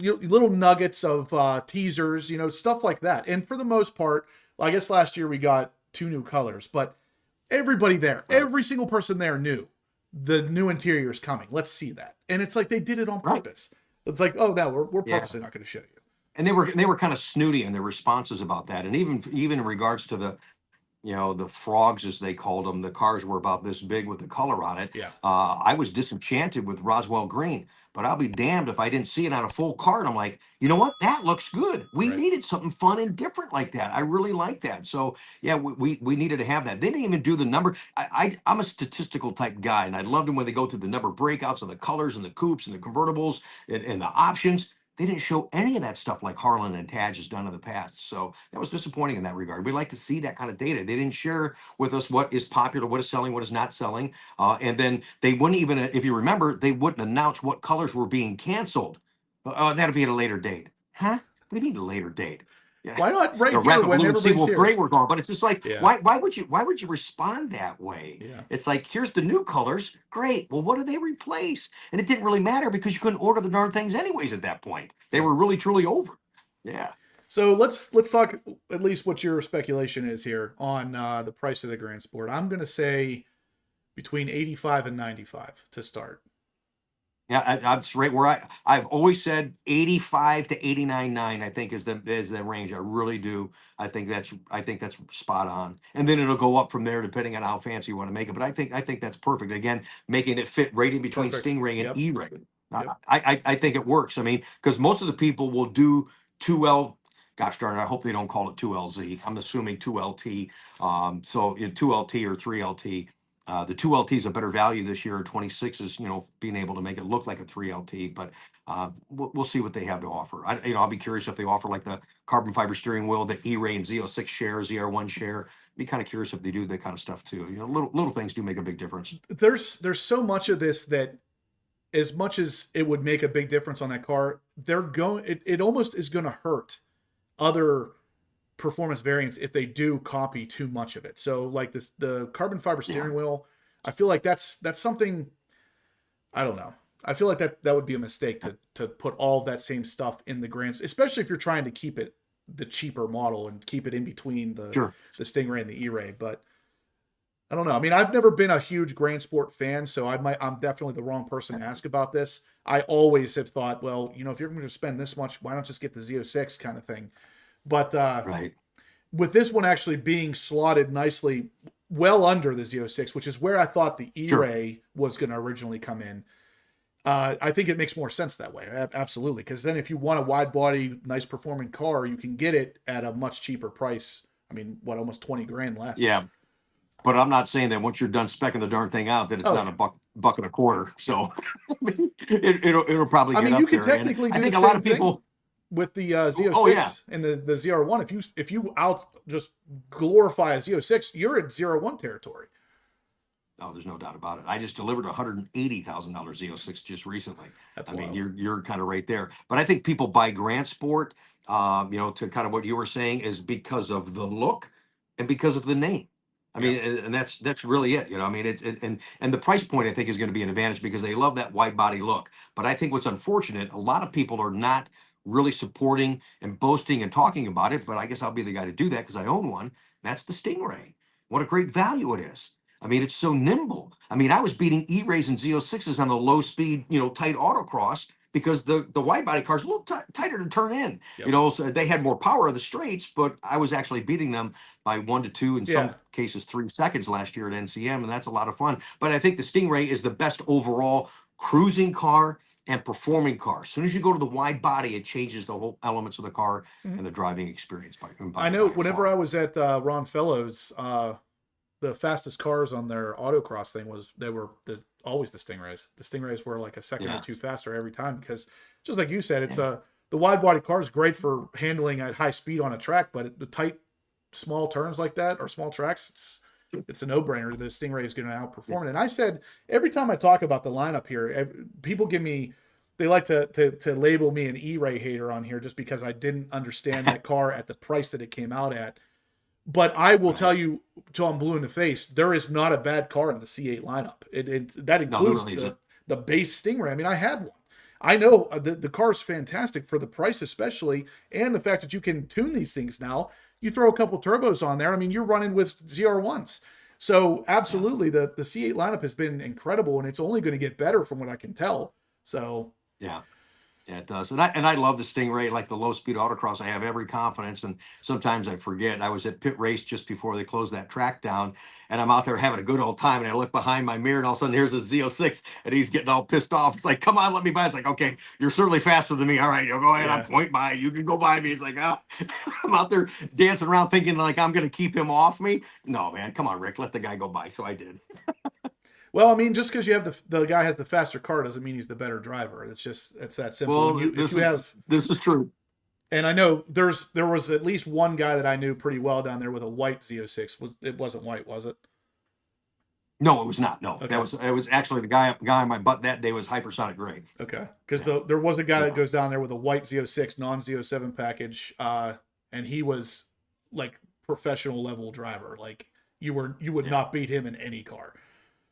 nuggets of teasers, you know, stuff like that. And for the most part, I guess last year we got 2 new colors, but everybody there, Right. every single person there knew the new interior is coming. Let's see that. And it's like they did it on Right. purpose. It's like, oh no, we're Yeah. purposely not going to show you. And they were kind of snooty in their responses about that. And even in regards to the, the frogs, as they called them, the cars were about this big with the color on it. Yeah. I was disenchanted with Roswell Green, but I'll be damned if I didn't see it on a full card. I'm like, you know what? That looks good. We Right. needed something fun and different like that. I really like that. So yeah, we needed to have that. They didn't even do the number. I'm a statistical type guy, and I loved them when they go through the number breakouts of the colors and the coupes and the convertibles and the options. They didn't show any of that stuff like Harlan and Taj has done in the past. So that was disappointing in that regard. We like to see that kind of data. They didn't share with us what is popular, what is selling, what is not selling. And then they wouldn't even, if you remember, they wouldn't announce what colors were being canceled. That'll be at a later date. Huh? What do you mean a later date? Yeah. Why not right here Rapid when Blue and everybody's Seawolf here? Gray were gone, but it's just like, Yeah. why would you respond that way? Yeah. It's like, here's the new colors. Great. Well, what do they replace? And it didn't really matter because you couldn't order the darn things anyways at that point. They were really truly over. Yeah. So let's talk at least what your speculation is here on the price of the Grand Sport. I'm going to say between 85 and 95 to start. Yeah, that's right where I've always said 85 to 89.9, I think is the range. I really do. I think that's spot on. And then it'll go up from there depending on how fancy you want to make it. But I think that's perfect. Again, making it fit right in between Perfect. Stingray Yep. and E-Ray. Yep. I think it works. I mean, because most of the people will do 2L. Gosh darn it, I hope they don't call it 2LZ. I'm assuming 2LT. So 2LT or 3LT. The 2LT is a better value this year. 26 is, being able to make it look like a 3LT, but we'll see what they have to offer. I'll be curious if they offer like the carbon fiber steering wheel, the E-Ray and Z06 share, ZR1 share. Be kind of curious if they do that kind of stuff too. Little things do make a big difference. There's so much of this that, as much as it would make a big difference on that car, it almost is going to hurt other performance variants if they do copy too much of it. So like the carbon fiber steering wheel, I feel like that's something, I don't know. I feel like that would be a mistake to put all that same stuff in the Grand, especially if you're trying to keep it the cheaper model and keep it in between the Stingray and the E-Ray. But I don't know. I mean, I've never been a huge Grand Sport fan, so I'm definitely the wrong person to ask about this. I always have thought, well, if you're going to spend this much, why not just get the Z06 kind of thing? But right. With this one actually being slotted nicely well under the Z06, which is where I thought the E-Ray was going to originally come in, I think it makes more sense that way. Absolutely. Because then if you want a wide body, nice performing car, you can get it at a much cheaper price. I mean, almost 20 grand less. Yeah. But I'm not saying that once you're done specking the darn thing out, that it's not a buck and a quarter. So it'll probably get up there. You can technically do I think the a lot same of people with the Z06 and the ZR1. If you just glorify a Z06, you're at ZR1 territory. Oh, there's no doubt about it. I just delivered a $180,000 Z06 just recently. That's I mean, wild. you're kind of right there. But I think people buy Grand Sport, to kind of what you were saying, is because of the look and because of the name. I mean, and that's really it. I mean, and the price point I think is going to be an advantage because they love that wide body look. But I think what's unfortunate, a lot of people are not really supporting and boasting and talking about it. But I guess I'll be the guy to do that because I own one. That's the Stingray. What a great value it is. I mean, it's so nimble. I mean, I was beating E-Rays and Z06s on the low speed, tight autocross because the wide body cars look tighter to turn in. Yep. So they had more power of the straights, but I was actually beating them by 1 to 2, in some cases 3 seconds last year at NCM, and that's a lot of fun. But I think the Stingray is the best overall cruising car and performing car. As soon as you go to the wide body, it changes the whole elements of the car and the driving experience. I know whenever I was at Ron Fellows, the fastest cars on their autocross thing were always the Stingrays. The Stingrays were like a second or two faster every time because, just like you said, it's the wide body car is great for handling at high speed on a track, but the tight, small turns like that or small tracks, it's a no-brainer. The Stingray is going to outperform it. And I said every time I talk about the lineup here, people they like to label me an E-Ray hater on here just because I didn't understand that car at the price that it came out at. But I will Right. tell you, till I'm blue in the face, there is not a bad car in the C8 lineup. That No, there includes really isn't. the base Stingray. I mean, I had one. I know the car is fantastic for the price, especially, and the fact that you can tune these things now. You throw a couple turbos on there. I mean, you're running with ZR1s. So Yeah. absolutely, the C8 lineup has been incredible, and it's only going to get better from what I can tell. So Yeah. Yeah, it does. And I love the Stingray, like the low speed autocross. I have every confidence, and sometimes I forget. I was at pit race just before they closed that track down, and I'm out there having a good old time. And I look behind my mirror, and all of a sudden here's a Z06, and he's getting all pissed off. It's like, come on, let me by. It's like, okay, you're certainly faster than me. All right, you'll go ahead. I'm yeah. point by. You can go by me. It's like, oh. I'm out there dancing around thinking like I'm going to keep him off me. No, man, come on, Rick, let the guy go by. So I did. Well, I mean, just because you have the guy has the faster car doesn't mean he's the better driver. It's that simple. And Well, you if you have this is true. and I know there was at least one guy that I knew pretty well down there with a white Z06. It wasn't white, was it? No, it was not. No, Okay. that was it was actually the guy on my butt that day was hypersonic gray. Okay. Because Yeah. there was a guy that Yeah. goes down there with a white Z06 non Z07 package, and he was like professional level driver. Like you would Yeah. not beat him in any car.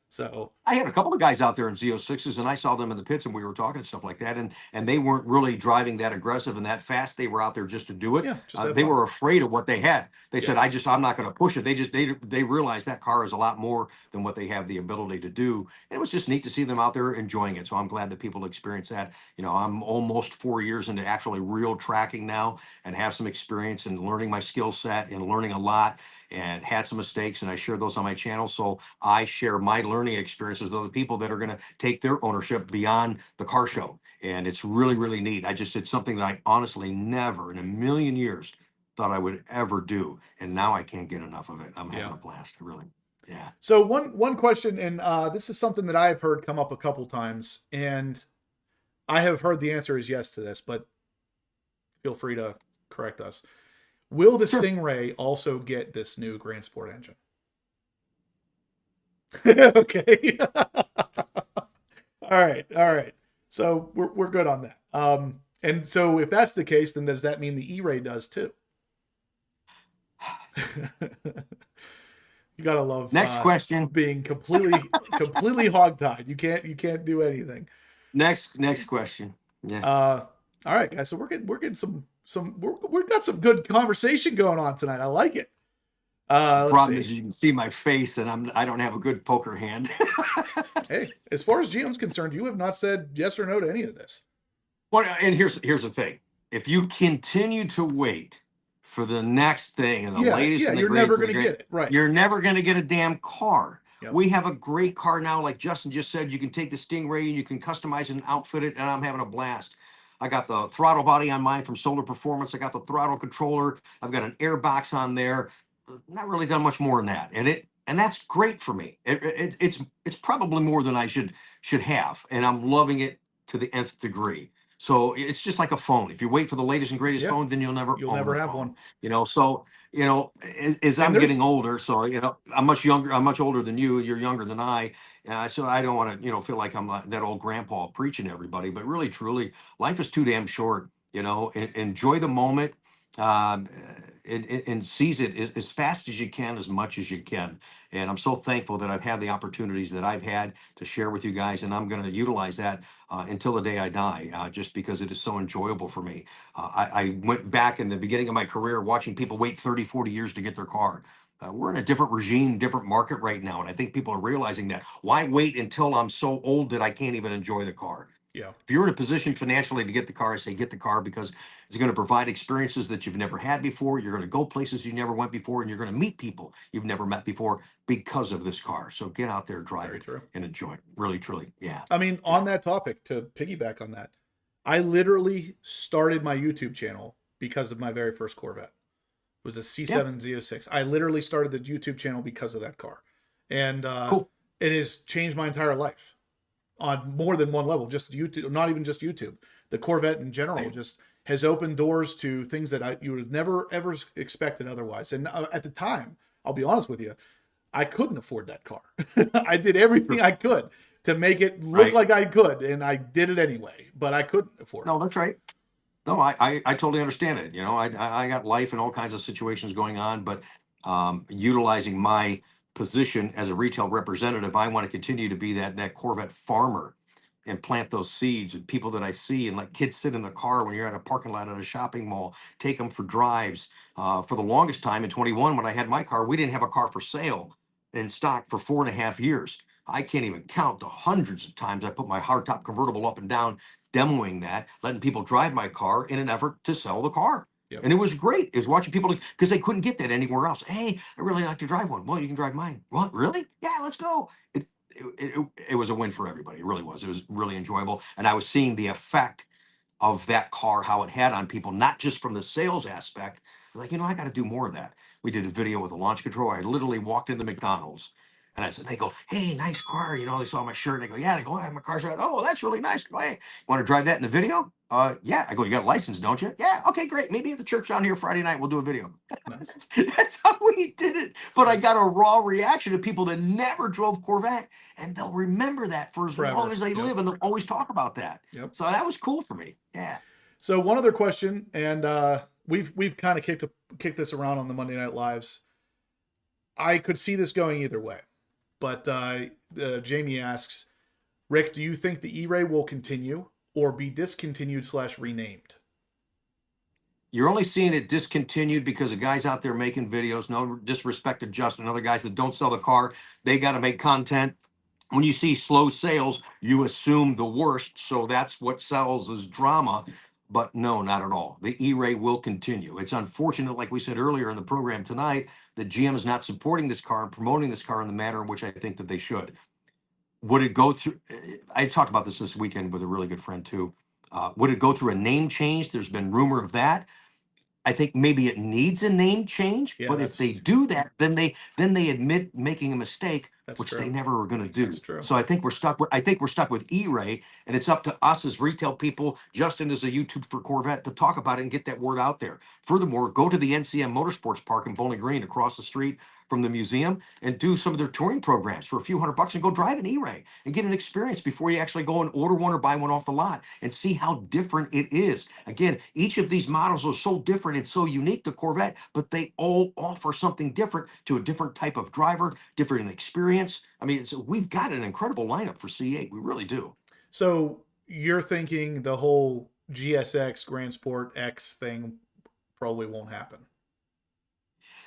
So I had a couple of guys out there in Z06s, and I saw them in the pits, and we were talking and stuff like that, and they weren't really driving that aggressive and that fast. They were out there just to do it. yeah, just have They fun. were afraid of what they had. They Yeah. said, I'm not going to push it." They realized that car is a lot more than what they have the ability to do. And it was just neat to see them out there enjoying it. So I'm glad that people experience that. You know, I'm almost 4 years into actually real tracking now, and have some experience and learning my skill set and learning a lot, and had some mistakes, and I share those on my channel. So I share my learning experiences with other people that are going to take their ownership beyond the car show. And it's really, really neat. I just did something that I honestly never in a million years thought I would ever do. And now I can't get enough of it. I'm having Yeah. a blast, really. Yeah. So one question, and this is something that I've heard come up a couple times, and I have heard the answer is yes to this, but feel free to correct us. Will the Sure. Stingray also get this new Grand Sport engine? Okay. All right. So we're good on that. And so if that's the case, then does that mean the E-Ray does too? You gotta love Next question. being completely hogtied. You can't do anything. Next question. Yeah. All right, guys. So we're getting we've got some good conversation going on tonight. I like it. The Let's problem see. is you can see my face, and I don't have a good poker hand. Hey, as far as GM's concerned, you have not said yes or no to any of this. Well, and here's the thing: if you continue to wait for the next thing and the latest and the you're greatest, never going to get it right. you're never going to get a damn car. Yep. We have a great car now, like Justin just said. You can take the Stingray and you can customize and outfit it, and I'm having a blast. I got the throttle body on mine from Solar Performance. I got the throttle controller. I've got an air box on there. Not really done much more than that, and that's great for me. It's probably more than I should have, and I'm loving it to the nth degree. So it's just like a phone. If you wait for the latest and greatest Yeah. phone, then you'll never own a have phone. one. You know, so as I'm getting older, so I'm much younger. I'm much older than you. You're younger than I. So I don't want to feel like I'm that old grandpa preaching to everybody. But really, truly, life is too damn short. Enjoy the moment. And seize it as fast as you can, as much as you can. And I'm so thankful that I've had the opportunities that I've had to share with you guys, and I'm going to utilize that until the day I die, just because it is so enjoyable for me. I went back in the beginning of my career watching people wait 30, 40 years to get their car. We're in a different regime, different market right now, and I think people are realizing that. Why wait until I'm so old that I can't even enjoy the car? Yeah. If you're in a position financially to get the car, I say get the car, because it's going to provide experiences that you've never had before. You're going to go places you never went before, and you're going to meet people you've never met before because of this car. So get out there, drive Very it, true. and enjoy it. Really, truly. Yeah. I mean, on that topic, to piggyback on that, I literally started my YouTube channel because of my very first Corvette. It was a C7 Z06. I literally started the YouTube channel because of that car. And Cool. It has changed my entire life on more than one level. Just YouTube, not even just YouTube. The Corvette in general just has opened doors to things that you would have never, ever expected otherwise. And at the time, I'll be honest with you, I couldn't afford that car. I did everything I could to make it look like I could, and I did it anyway, but I couldn't afford it. No, that's right. No, I totally understand it. I got life and all kinds of situations going on, but utilizing my position as a retail representative, I want to continue to be that Corvette farmer and plant those seeds and people that I see and let kids sit in the car when you're at a parking lot at a shopping mall, take them for drives. For the longest time in 21, when I had my car, we didn't have a car for sale in stock for 4.5 years. I can't even count the hundreds of times I put my hardtop convertible up and down, demoing that, letting people drive my car in an effort to sell the car. Yep. And it was great. It was watching people because they couldn't get that anywhere else. Hey, I really like to drive one. Well, you can drive mine. What? Really? Yeah, let's go. It was a win for everybody. It really was. It was really enjoyable. And I was seeing the effect of that car, how it had on people, not just from the sales aspect. Like, I got to do more of that. We did a video with a launch control. I literally walked into McDonald's and I said, they go, hey, nice car. They saw my shirt. They go, yeah. They go, I have my car's right. Oh, that's really nice. Go, hey, want to drive that in the video? Yeah. I go, you got a license, don't you? Yeah. Okay, great. Maybe at the church down here Friday night, we'll do a video. Nice. That's how we did it. But I got a raw reaction to people that never drove Corvette, and they'll remember that for as Forever. long as they live, and they'll always talk about that. Yep. So that was cool for me. Yeah. So one other question, and we've kind of kicked this around on the Monday Night Lives. I could see this going either way, but Jamie asks, Rick, do you think the E-Ray will continue or be discontinued / renamed? You're only seeing it discontinued because of guys out there making videos. No disrespect to Justin and other guys that don't sell the car. They got to make content. When you see slow sales, you assume the worst. So that's what sells is drama. But no, not at all. The E-Ray will continue. It's unfortunate, like we said earlier in the program tonight, that GM is not supporting this car and promoting this car in the manner in which I think that they should. Would it go through? I talked about this weekend with a really good friend too. Would it go through a name change? There's been rumor of that. I think maybe it needs a name change, Yeah, but if they do that, then they admit making a mistake, which true. they never were going to do. That's true. So I think we're stuck with E-Ray, and it's up to us as retail people, Justin as a YouTube for Corvette, to talk about it and get that word out there. Furthermore, go to the NCM Motorsports Park in Bowling Green across the street from the museum and do some of their touring programs for a few $100 and go drive an E-Ray and get an experience before you actually go and order one or buy one off the lot and see how different it is. Again, each of these models are so different and so unique to Corvette, but they all offer something different to a different type of driver, different experience. I mean, we've got an incredible lineup for C8. We really do. So you're thinking the whole GSX Grand Sport X thing probably won't happen.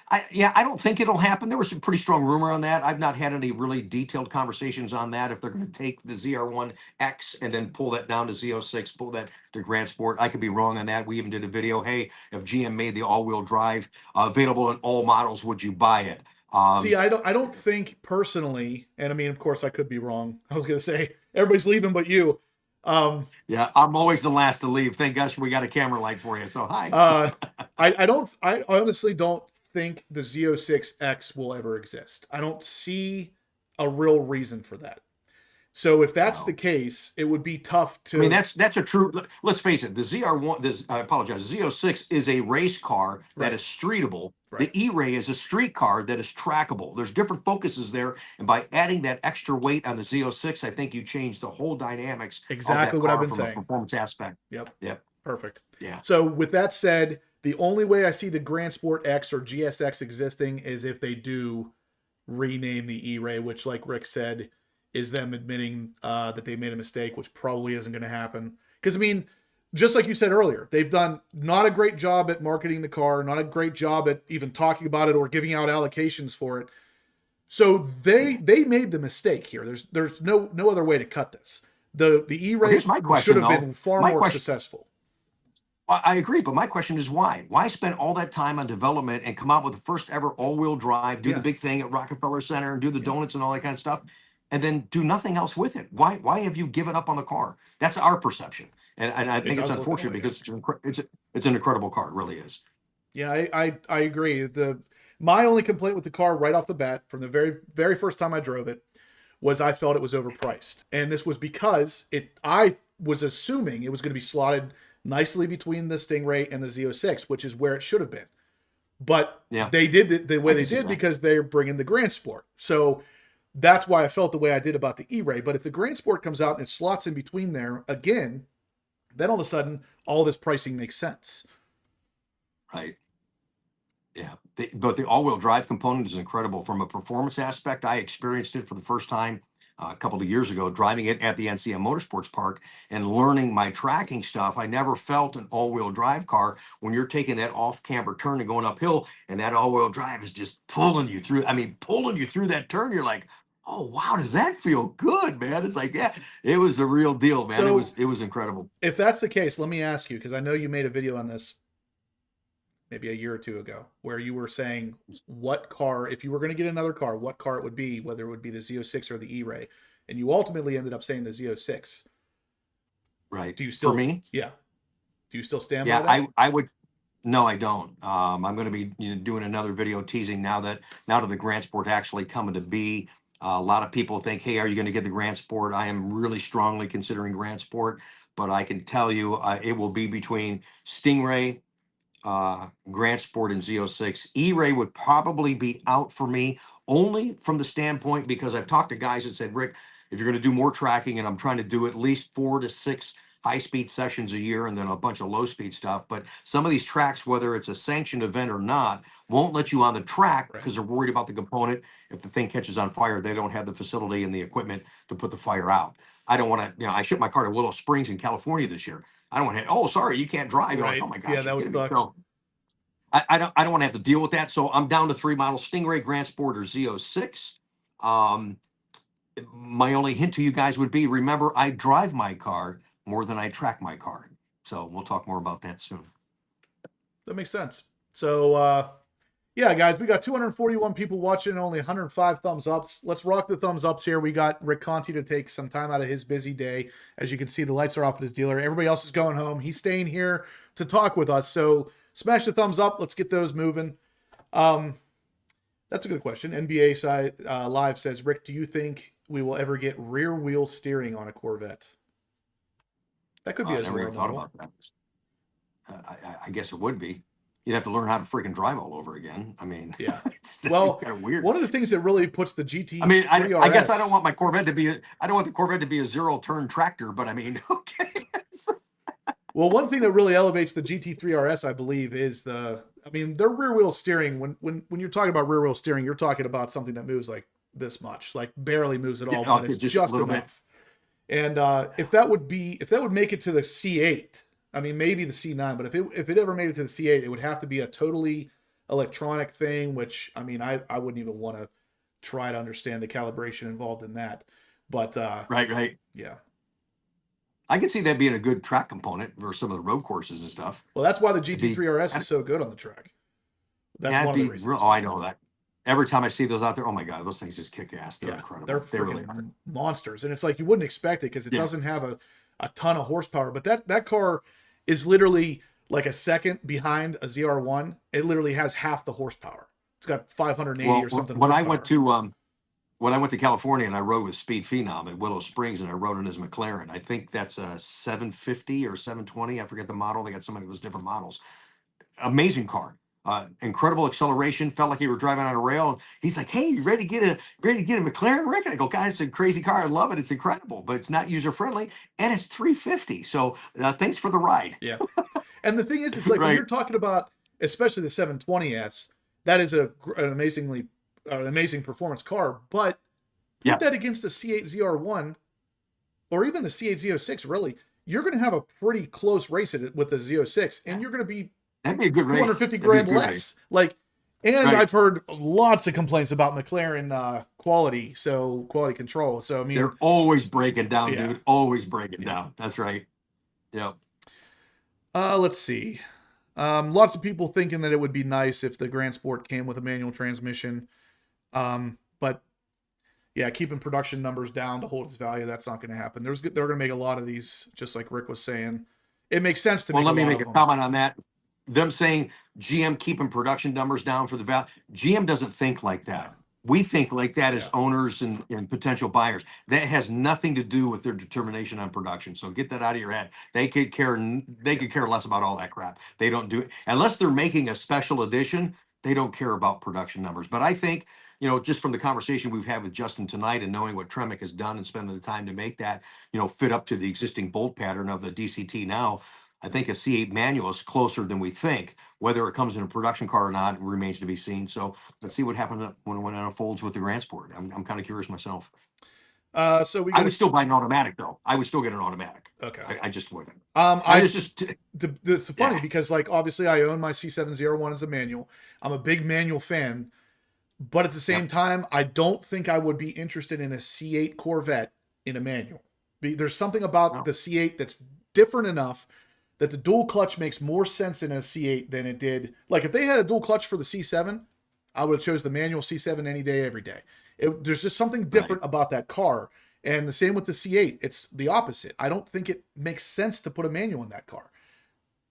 I don't think it'll happen. There was some pretty strong rumor on that. I've not had any really detailed conversations on that. If they're going to take the ZR1 X and then pull that down to Z06, pull that to Grand Sport, I could be wrong on that. We even did a video. Hey, if GM made the all-wheel drive available in all models, would you buy it? See, I don't think personally, and I mean, of course, I could be wrong. I was going to say everybody's leaving but you. Yeah, I'm always the last to leave. Thank gosh we got a camera light for you. So hi. I honestly don't think the Z06X will ever exist. I don't see a real reason for that. So if that's the case, it would be tough to. I mean, that's a true. Let's face it. The ZR1. I apologize. The Z06 is a race car that is streetable. Right. The E-Ray is a street car that is trackable. There's different focuses there, and by adding that extra weight on the Z06, I think you change the whole dynamics. Exactly what I've been saying. Performance aspect. Yep. Perfect. Yeah. So with that said, the only way I see the Grand Sport X or GSX existing is if they do rename the E-Ray, which, like Rick said, is them admitting that they made a mistake, which probably isn't going to happen. Because, I mean, just like you said earlier, they've done not a great job at marketing the car, not a great job at even talking about it or giving out allocations for it. So they made the mistake here. There's no other way to cut this. The E-Ray should have been far more successful. I agree, but my question is why? Why spend all that time on development and come out with the first ever all-wheel drive, do the big thing at Rockefeller Center and do the donuts and all that kind of stuff, and then do nothing else with it? Why have you given up on the car? That's our perception. And I think it's unfortunate because it's an incredible car. It really is. Yeah, I agree. My only complaint with the car right off the bat from the very, very first time I drove it was I felt it was overpriced. And this was because I was assuming it was going to be slotted nicely between the Stingray and the Z06, which is where it should have been. But they did it the way they did because they're bringing the Grand Sport. So that's why I felt the way I did about the E-Ray. But if the Grand Sport comes out and it slots in between there again, then all of a sudden, all this pricing makes sense. Right. Yeah, but the all-wheel drive component is incredible from a performance aspect. I experienced it for the first time a couple of years ago, driving it at the NCM Motorsports Park and learning my tracking stuff. I never felt an all-wheel drive car when you're taking that off-camber turn and going uphill, and that all-wheel drive is just pulling you through. I mean, pulling you through that turn. You're like, oh wow, does that feel good, man? It's like, yeah, it was the real deal, man. So It was incredible. if that's the case, let me ask you, because I know you made a video on this maybe a year or two ago, where you were saying what car, if you were going to get another car, what car it would be, whether it would be the Z06 or the E-Ray, and you ultimately ended up saying the Z06. Right. Do you still? For me? Yeah. Do you still stand Yeah, by that? I would. No, I don't. I'm going to be doing another video teasing now that the Grand Sport actually coming to be. A lot of people think, hey, are you going to get the Grand Sport? I am really strongly considering Grand Sport, but I can tell you it will be between Stingray, Grand Sport, and Z06. E-Ray would probably be out for me only from the standpoint because I've talked to guys that said, Rick, if you're going to do more tracking, and I'm trying to do at least 4 to 6 high-speed sessions a year and then a bunch of low-speed stuff. But some of these tracks, whether it's a sanctioned event or not, won't let you on the track Right. because they're worried about the component. If the thing catches on fire, they don't have the facility and the equipment to put the fire out. I don't want to, I shipped my car to Willow Springs in California this year. I don't want to, oh, sorry, you can't drive. You're like, Right. oh my Yeah, gosh, that you're would kidding me. suck. So I don't want to have to deal with that. So I'm down to 3 models: Stingray, Grand Sport, or Z06. My only hint to you guys would be, remember, I drive my car more than I track my car. So we'll talk more about that soon. That makes sense. So, yeah, guys, we got 241 people watching, only 105 thumbs ups. Let's rock the thumbs ups here. We got Rick Conti to take some time out of his busy day. As you can see, the lights are off at his dealer. Everybody else is going home. He's staying here to talk with us. So smash the thumbs up. Let's get those moving. That's a good question. NBA side live says, Rick, do you think we will ever get rear wheel steering on a Corvette? That could be I a never Zora even thought model. about that. I guess it would be. You'd have to learn how to freaking drive all over again. I mean, Yeah. it's Well, kind of weird. one of the things that really puts the GT3 I mean, I guess I RS don't want my Corvette to be. I don't want the Corvette to be a zero-turn tractor. But I mean, okay. Well, one thing that really elevates the GT3 RS, I believe, is their rear wheel steering. When you're talking about rear wheel steering, you're talking about something that moves like this much, like barely moves at all, Yeah, but it's just a just little bit. enough. And if that would make it to the C8, I mean, maybe the C9, but if it ever made it to the C8, it would have to be a totally electronic thing, which, I mean, I wouldn't even want to try to understand the calibration involved in that. But Right. yeah. I can see that being a good track component for some of the road courses and stuff. Well, that's why the GT3 RS is so good on the track. That's one of the reasons. Oh, I know that. Every time I see those out there, oh my God, those things just kick ass. They're incredible. They're really freaking monsters. And it's like, you wouldn't expect it because it doesn't have a ton of horsepower. But that car is literally like a second behind a ZR1. It literally has half the horsepower. It's got 580 or something. When I went to California and I rode with Speed Phenom at Willow Springs and I rode in his McLaren, I think that's a 750 or 720. I forget the model. They got so many of those different models. Amazing car. Incredible acceleration. Felt like you were driving on a rail. He's like, "Hey, you ready to get a McLaren, Rick?" And I go, "Guys, it's a crazy car. I love it. It's incredible, but it's not user friendly, and it's 350. So thanks for the ride." Yeah. And the thing is, it's like when you're talking about, especially the 720S, that is an amazing performance car. But put that against the C8 ZR1 or even the C8 Z06, really, you're going to have a pretty close race with the Z06, and you're going to be that'd be a good race. 250 grand less. Race. Like, and I've heard lots of complaints about McLaren quality control. So I mean, they're always breaking down, dude. Always breaking down. That's right. Yeah. Let's see. Lots of people thinking that it would be nice if the Grand Sport came with a manual transmission. But yeah, keeping production numbers down to hold its value, that's not going to happen. They're going to make a lot of these, just like Rick was saying. It makes sense to me. Well, let me make a comment on that. Them saying GM keeping production numbers down for the value. GM doesn't think like that. We think like that as owners and potential buyers. That has nothing to do with their determination on production. So get that out of your head. They could care less about all that crap. They don't do it unless they're making a special edition. They don't care about production numbers. But I think, just from the conversation we've had with Justin tonight and knowing what Tremec has done and spending the time to make that, fit up to the existing bolt pattern of the DCT now, I think a C8 manual is closer than we think. Whether it comes in a production car or not remains to be seen. So let's see what happens when it unfolds with the Grand Sport. I'm kind of curious myself. So we I got would still buy an automatic though. I would still get an automatic. okay. I just wouldn't. I It's just it's funny yeah. because like obviously I own my C7 ZR1 as a manual. I'm a big manual fan, but at the same Yep. time, I don't think I would be interested in a C8 Corvette in a manual. There's something about No. the C8 that's different enough that the dual clutch makes more sense in a C8 than it did. Like if they had a dual clutch for the C7, I would have chose the manual C7 any day, every day. There's just something different about that car. And the same with the C8. It's the opposite. I don't think it makes sense to put a manual in that car.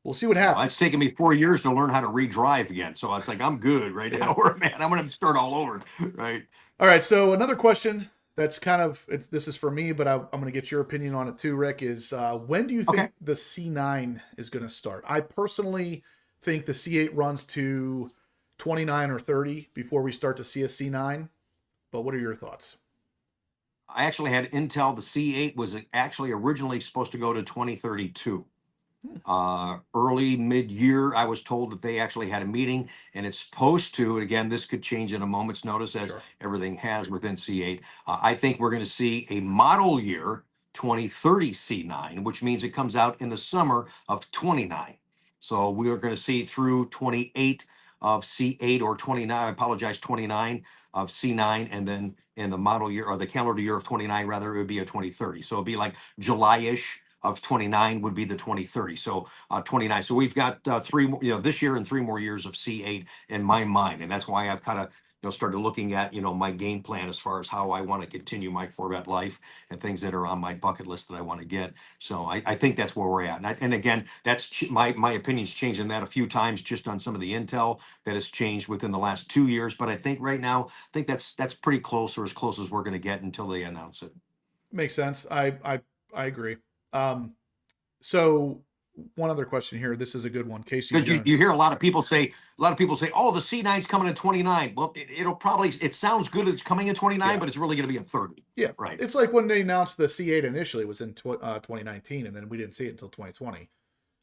We'll see what happens. It's taken me 4 years to learn how to redrive again. So it's like, I'm good right now. Where, man, I'm going to start all over. Right. All right. So another question that's kind of, this is for me, but I'm going to get your opinion on it too, Rick, is when do you think the C9 is going to start? I personally think the C8 runs to 29 or 30 before we start to see a C9. But what are your thoughts? I actually had intel. The C8 was actually originally supposed to go to 2032. Early mid-year, I was told that they actually had a meeting, and it's supposed to, and again, this could change at a moment's notice, as everything has within C8. I think we're going to see a model year 2030 C9, which means it comes out in the summer of 29. So we are going to see through 28 of C8, or 29, I apologize, 29 of C9, and then in the model year, or the calendar year of 29, rather, it would be a 2030. So it'd be like July-ish of 29 would be the 2030. So 29. So we've got 3 more, this year and 3 more years of C8 in my mind. And that's why I've kind of, started looking at, my game plan as far as how I want to continue my Corvette life and things that are on my bucket list that I want to get. So I think that's where we're at. And again, that's my opinion's changed in that a few times, just on some of the intel that has changed within the last 2 years. But I think right now, that's pretty close, or as close as we're going to get until they announce it. Makes sense. I agree. So one other question here. This is a good one. Casey Jones. You hear a lot of people say, oh, the C9's coming in 29. Well, it sounds good. It's coming in 29, but it's really going to be a 30. Yeah. Right. It's like when they announced the C8 initially was in 2019, and then we didn't see it until 2020.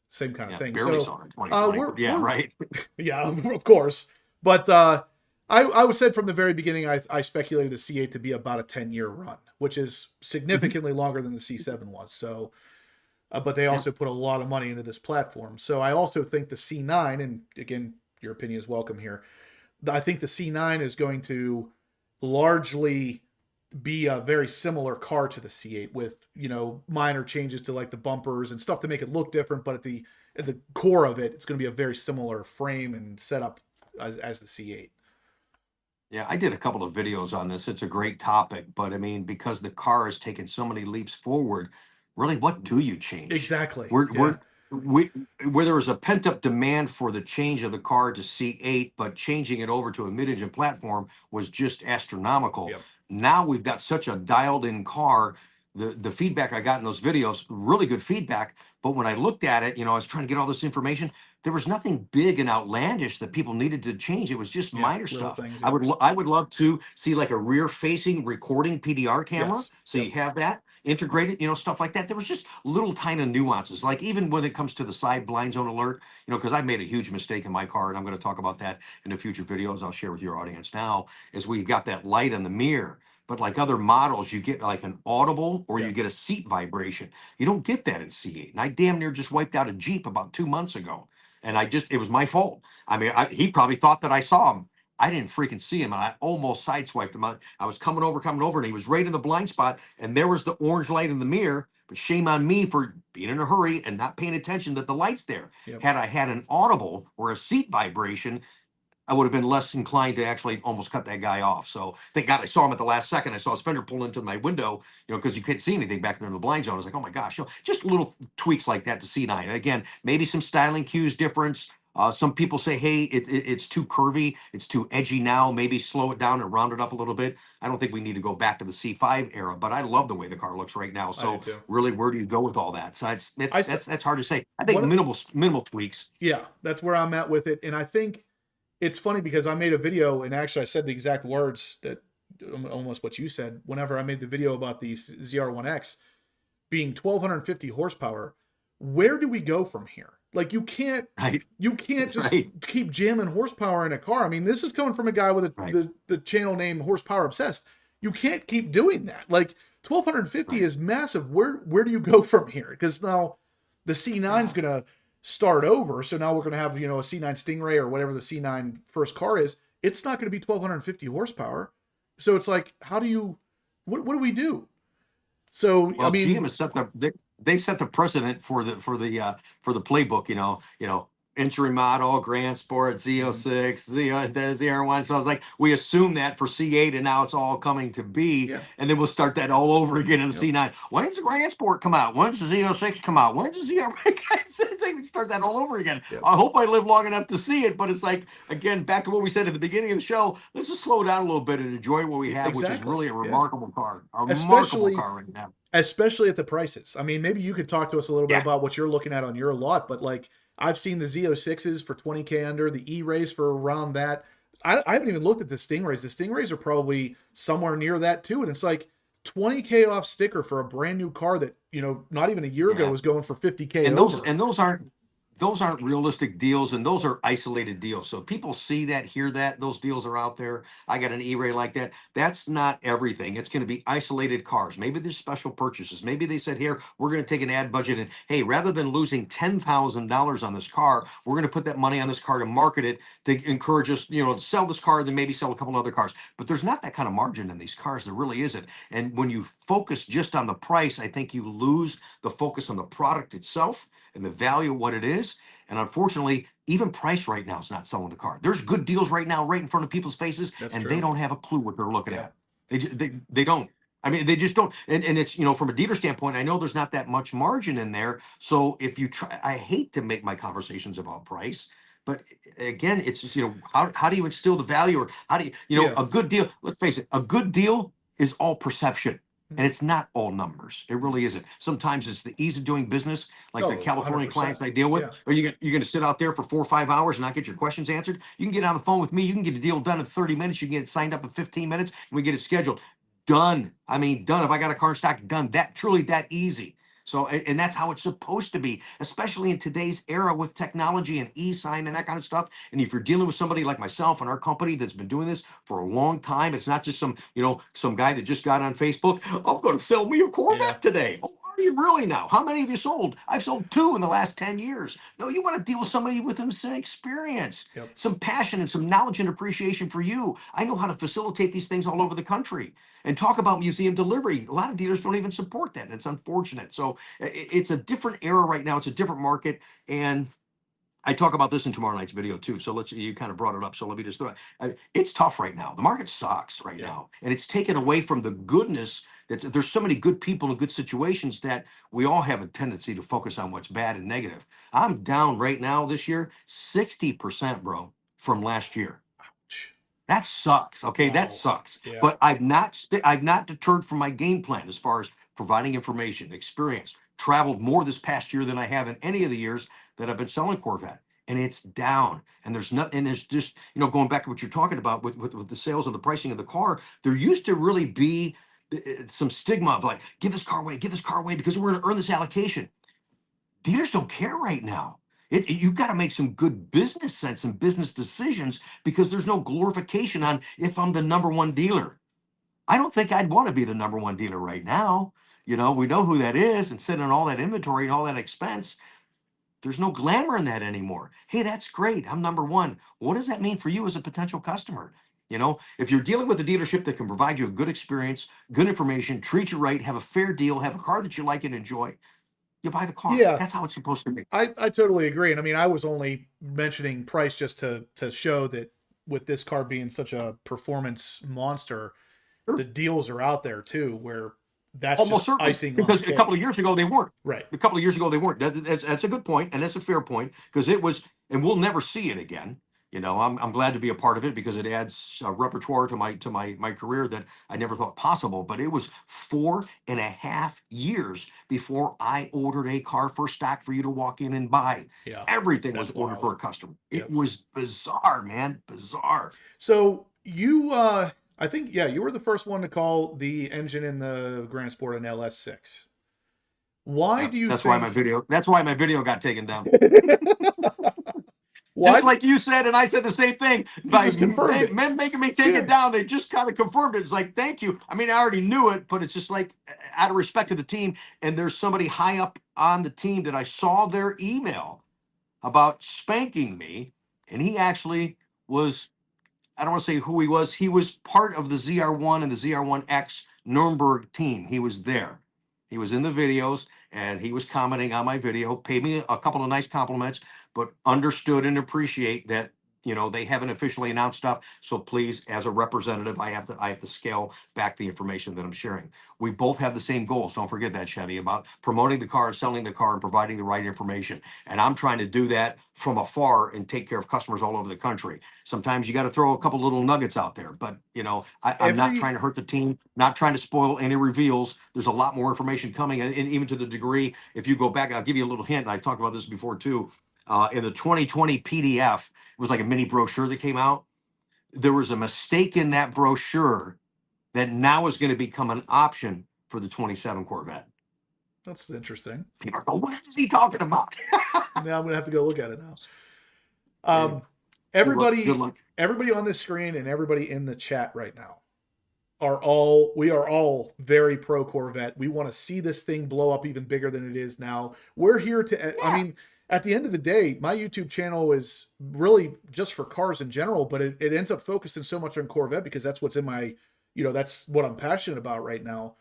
Same kind of thing. Barely So saw it in 2020. Right. Yeah, of course. But I said from the very beginning, I speculated the C8 to be about a 10-year run, which is significantly longer than the C7 was. So, but they also put a lot of money into this platform. So I also think the C9, and again, your opinion is welcome here. I think the C9 is going to largely be a very similar car to the C8 with, minor changes to like the bumpers and stuff to make it look different. But at the core of it, it's going to be a very similar frame and setup as the C8. Yeah, I did a couple of videos on this. It's a great topic, but I mean, because the car has taken so many leaps forward, really, what do you change? Exactly. Where there was a pent up demand for the change of the car to C8, but changing it over to a mid-engine platform was just astronomical. Yep. Now we've got such a dialed in car. The feedback I got in those videos, really good feedback. But when I looked at it, I was trying to get all this information. There was nothing big and outlandish that people needed to change. It was just minor stuff. Things, I would love to see like a rear facing recording PDR camera. Yes. So you have that integrated, stuff like that. There was just little tiny nuances, like even when it comes to the side blind zone alert, because I made a huge mistake in my car, and I'm going to talk about that in the future videos I'll share with your audience now, is we've got that light on the mirror. But like other models, you get like an audible, or you get a seat vibration. You don't get that in C8. And I damn near just wiped out a Jeep about 2 months ago. And it was my fault. I mean, he probably thought that I saw him. I didn't freaking see him, and I almost sideswiped him. I was coming over, and he was right in the blind spot, and there was the orange light in the mirror. But shame on me for being in a hurry and not paying attention that the light's there. Yep. Had I had an audible or a seat vibration, I would have been less inclined to actually almost cut that guy off. So thank God I saw him at the last second. I saw his fender pull into my window, because you couldn't see anything back there in the blind zone. I was like, oh my gosh, just little tweaks like that to C9. And again, maybe some styling cues difference. Some people say, hey, it's too curvy, it's too edgy now. Maybe slow it down and round it up a little bit. I don't think we need to go back to the C5 era, but I love the way the car looks right now. So really, where do you go with all that? So that's hard to say. I think minimal tweaks. Yeah, that's where I'm at with it. And I think it's funny because I made a video, and actually I said the exact words that almost what you said whenever I made the video about the ZR1X being 1,250 horsepower. where do we go from here? Like Right. you can't just Right. keep jamming horsepower in a car. I mean, this is coming from a guy with Right. the channel name Horsepower Obsessed. You can't keep doing that. Like 1250 Right. is massive. Where do you go from here? Because now the C9 is Yeah. gonna start over. So now we're gonna have, a C9 Stingray or whatever the C9 first car is. It's not gonna be 1250 horsepower. So it's like, how do you what do we do? So I Well, GM mean, has set they've set the precedent for the playbook. Entry model, Grand Sport, mhm, Z06, the ZR1. So I was like, we assume that for C8, and now it's all coming to be, yeah, and then we'll start that all over again in the yep, C9. When does the Grand Sport come out? When does the Z06 come out? When does the ZR1? We start that all over again. yep, I hope I live long enough to see it, but it's like, again, back to what we said at the beginning of the show. Let's just slow down a little bit and enjoy what we have, which is exactly, really yeah. a remarkable Especially car right now. especially at the prices. I mean, maybe you could talk to us a little bit Yeah. about what you're looking at on your lot, but like I've seen the Z06s for 20K under, the E-Rays for around that. I haven't even looked at the Stingrays. The Stingrays are probably somewhere near that too. And it's like 20K off sticker for a brand new car that, not even a year ago Yeah. was going for 50K and those over. and those aren't realistic deals, and those are isolated deals. So people see that, hear that, those deals are out there. I got an E-ray like that. That's not everything. It's going to be isolated cars. Maybe there's special purchases. Maybe they said, here, we're going to take an ad budget, and hey, rather than losing $10,000 on this car, we're going to put that money on this car to market it, to encourage us, to sell this car, then maybe sell a couple other cars. But there's not that kind of margin in these cars. There really isn't. And when you focus just on the price, I think you lose the focus on the product itself and the value of what it is. And unfortunately, even price right now is not selling the car. There's good deals right now, right in front of people's faces, That's and they true. don't have a clue what they're looking Yeah. at. They don't. I mean, they just don't. And it's, from a dealer standpoint, I know there's not that much margin in there. So if you try, I hate to make my conversations about price. But again, it's just, how do you instill the value, or how do Yeah. a good deal? Let's face it, a good deal is all perception. And it's not all numbers. It really isn't. Sometimes it's the ease of doing business, like the Oh, California 100%. clients I deal with. Yeah. Or you're going to sit out there for 4 or 5 hours and not get your questions answered. You can get on the phone with me. You can get a deal done in 30 minutes. You can get it signed up in 15 minutes, and we get it scheduled. Done. I mean, done. If I got a car in stock, done. That truly that easy. So, and that's how it's supposed to be, especially in today's era with technology and e-sign and that kind of stuff. And if you're dealing with somebody like myself and our company that's been doing this for a long time, it's not just some guy that just got on Facebook. I'm going to sell me a Yeah. Corvette today. Oh, are you really now? How many have you sold? I've sold 2 in the last 10 years. No, you want to deal with somebody with some experience, Yep. some passion, and some knowledge and appreciation for you. I know how to facilitate these things all over the country. And talk about museum delivery. A lot of dealers don't even support that. And it's unfortunate. So it's a different era right now. It's a different market. And I talk about this in tomorrow night's video too. So you kind of brought it up. So let me just throw it. It's tough right now. The market sucks right Yeah. now. And it's taken away from the goodness. There's so many good people in good situations that we all have a tendency to focus on what's bad and negative. I'm down right now this year, 60%, bro, from last year. Ouch. That sucks. Okay, that Wow. sucks. Yeah. But I've not deterred from my game plan as far as providing information, experience. Traveled more this past year than I have in any of the years that I've been selling Corvette, and it's down. And there's not. And there's just going back to what you're talking about with the sales and the pricing of the car. There used to really be some stigma of like, give this car away because we're going to earn this allocation. Dealers don't care right now. You've got to make some good business sense and business decisions, because there's no glorification on if I'm the number one dealer. I don't think I'd want to be the number one dealer right now. We know who that is, and sitting on all that inventory and all that expense. There's no glamour in that anymore. Hey, that's great. I'm number one. What does that mean for you as a potential customer? If you're dealing with a dealership that can provide you a good experience, good information, treat you right, have a fair deal, have a car that you like and enjoy, you buy the car. Yeah. That's how it's supposed to be. I totally agree. And I mean, I was only mentioning price just to show that with this car being such a performance monster, Sure. the deals are out there too, where that's Almost just certainly, icing on the because a couple of cake. years ago they weren't. Right. A couple of years ago they weren't. That's a good point, and that's a fair point, because it was, and we'll never see it again. I'm glad to be a part of it, because it adds a repertoire to my career that I never thought possible. But it was 4.5 years before I ordered a car for stock for you to walk in and buy. Yeah. Everything was That's ordered wild. for a customer. It Yep. was bizarre, man, bizarre. So I think, yeah, you were the first one to call the engine in the Grand Sport an LS6. Why Yep. do you That's why my think? video. That's why my video got taken down. Why Just like you said, and I said the same thing. you By just confirmed it? men making me take it down, they just kind of confirmed it. It's like, thank you. I mean, I already knew it, but it's just like out of respect to the team. And there's somebody high up on the team that I saw their email about spanking me, and he actually was. I don't want to say who he was. He was part of the ZR1 and the ZR1X Nuremberg team. He was there. He was in the videos and he was commenting on my video, paid me a couple of nice compliments, but understood and appreciate that, you know, they haven't officially announced stuff. So please, as a representative, I have to scale back the information that I'm sharing. We both have the same goals. Don't forget that, Chevy, about promoting the car, selling the car, and providing the right information. And I'm trying to do that from afar and take care of customers all over the country. Sometimes you got to throw a couple little nuggets out there, but you know, I'm not Every trying to hurt the team, not trying to spoil any reveals. There's a lot more information coming, and even to the degree, if you go back, I'll give you a little hint. And I've talked about this before too. In the 2020 PDF, it was like a mini brochure that came out. There was a mistake in that brochure that now is going to become an option for the 27 Corvette. That's interesting. People are going, what is he talking about? Now I'm gonna have to go look at it now. Hey, Um, everybody, good luck. everybody on this screen and everybody in the chat right now we are all very pro Corvette. We want to see this thing blow up even bigger than it is now. We're here to, I mean, at the end of the day, my YouTube channel is really just for cars in general, but it ends up focusing so much on Corvette because that's what's in my, that's what I'm passionate about right now.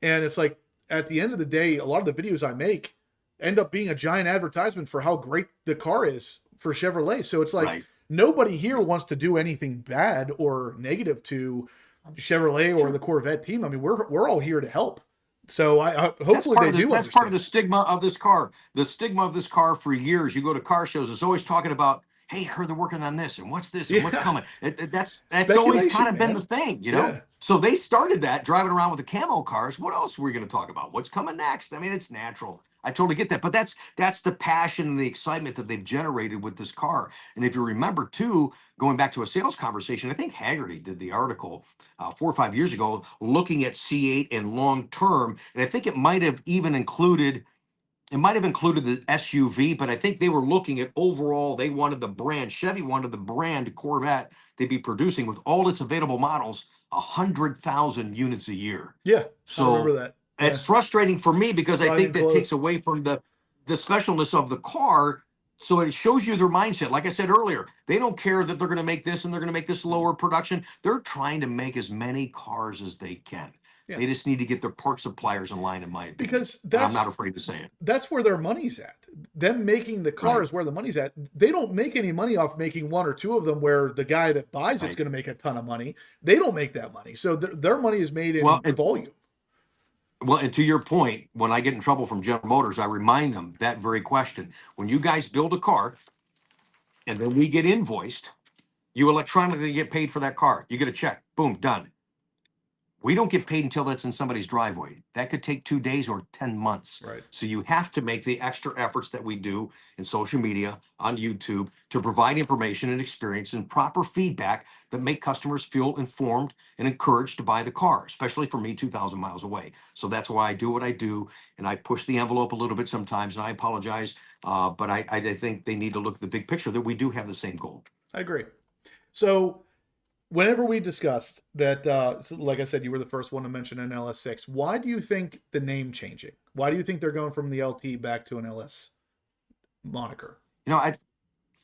And it's like, at the end of the day, a lot of the videos I make end up being a giant advertisement for how great the car is for Chevrolet. So it's like, Right. nobody here wants to do anything bad or negative to Chevrolet or the Corvette team. I mean, we're all here to help. So I hopefully they do. That's part of the stigma of this car. The stigma of this car for years. You go to car shows, it's always talking about, hey, I heard they're working on this and what's this and what's coming. That's always kind of been the thing, you know. Yeah. So they started that driving around with the camo cars. What else are we going to talk about? What's coming next? I mean, it's natural. I totally get that, but that's the passion and the excitement that they've generated with this car. And if you remember too, going back to a sales conversation, I think Haggerty did the article 4 or 5 years ago, looking at C8 and long term, and I think it might have included the SUV, but I think they were looking at overall. They wanted the brand. Chevy wanted the brand Corvette to be producing with all its available models 100,000 units a year. Yeah, so I remember that. It's frustrating for me because I think that takes away from the specialness of the car. So it shows you their mindset. Like I said earlier, they don't care that they're going to make this and they're going to make this lower production. They're trying to make as many cars as they can. Yeah. They just need to get their part suppliers in line, in my opinion. Because I'm not afraid to say it. That's where their money's at. Them making the car is where the money's at. They don't make any money off making one or two of them where the guy that buys it's going to make a ton of money. They don't make that money. So their money is made in volume. Well, and to your point, when I get in trouble from General Motors, I remind them that very question. When you guys build a car and then we get invoiced, you electronically get paid for that car. You get a check, boom, done. We don't get paid until that's in somebody's driveway. That could take 2 days or 10 months. Right. So you have to make the extra efforts that we do in social media, on YouTube, to provide information and experience and proper feedback that make customers feel informed and encouraged to buy the car, especially for me 2,000 miles away. So that's why I do what I do. And I push the envelope a little bit sometimes, and I apologize. But I think they need to look at the big picture that we do have the same goal. I agree. So whenever we discussed that, like I said, you were the first one to mention an LS6. Why do you think the name changing? Why do you think they're going from the LT back to an LS moniker? You know,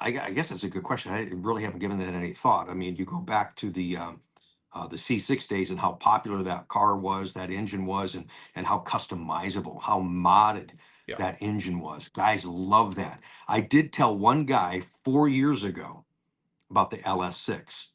I guess that's a good question. I really haven't given that any thought. I mean, you go back to the C6 days and how popular that car was, that engine was, and how customizable, how modded that engine was. Guys love that. I did tell one guy 4 years ago about the LS6.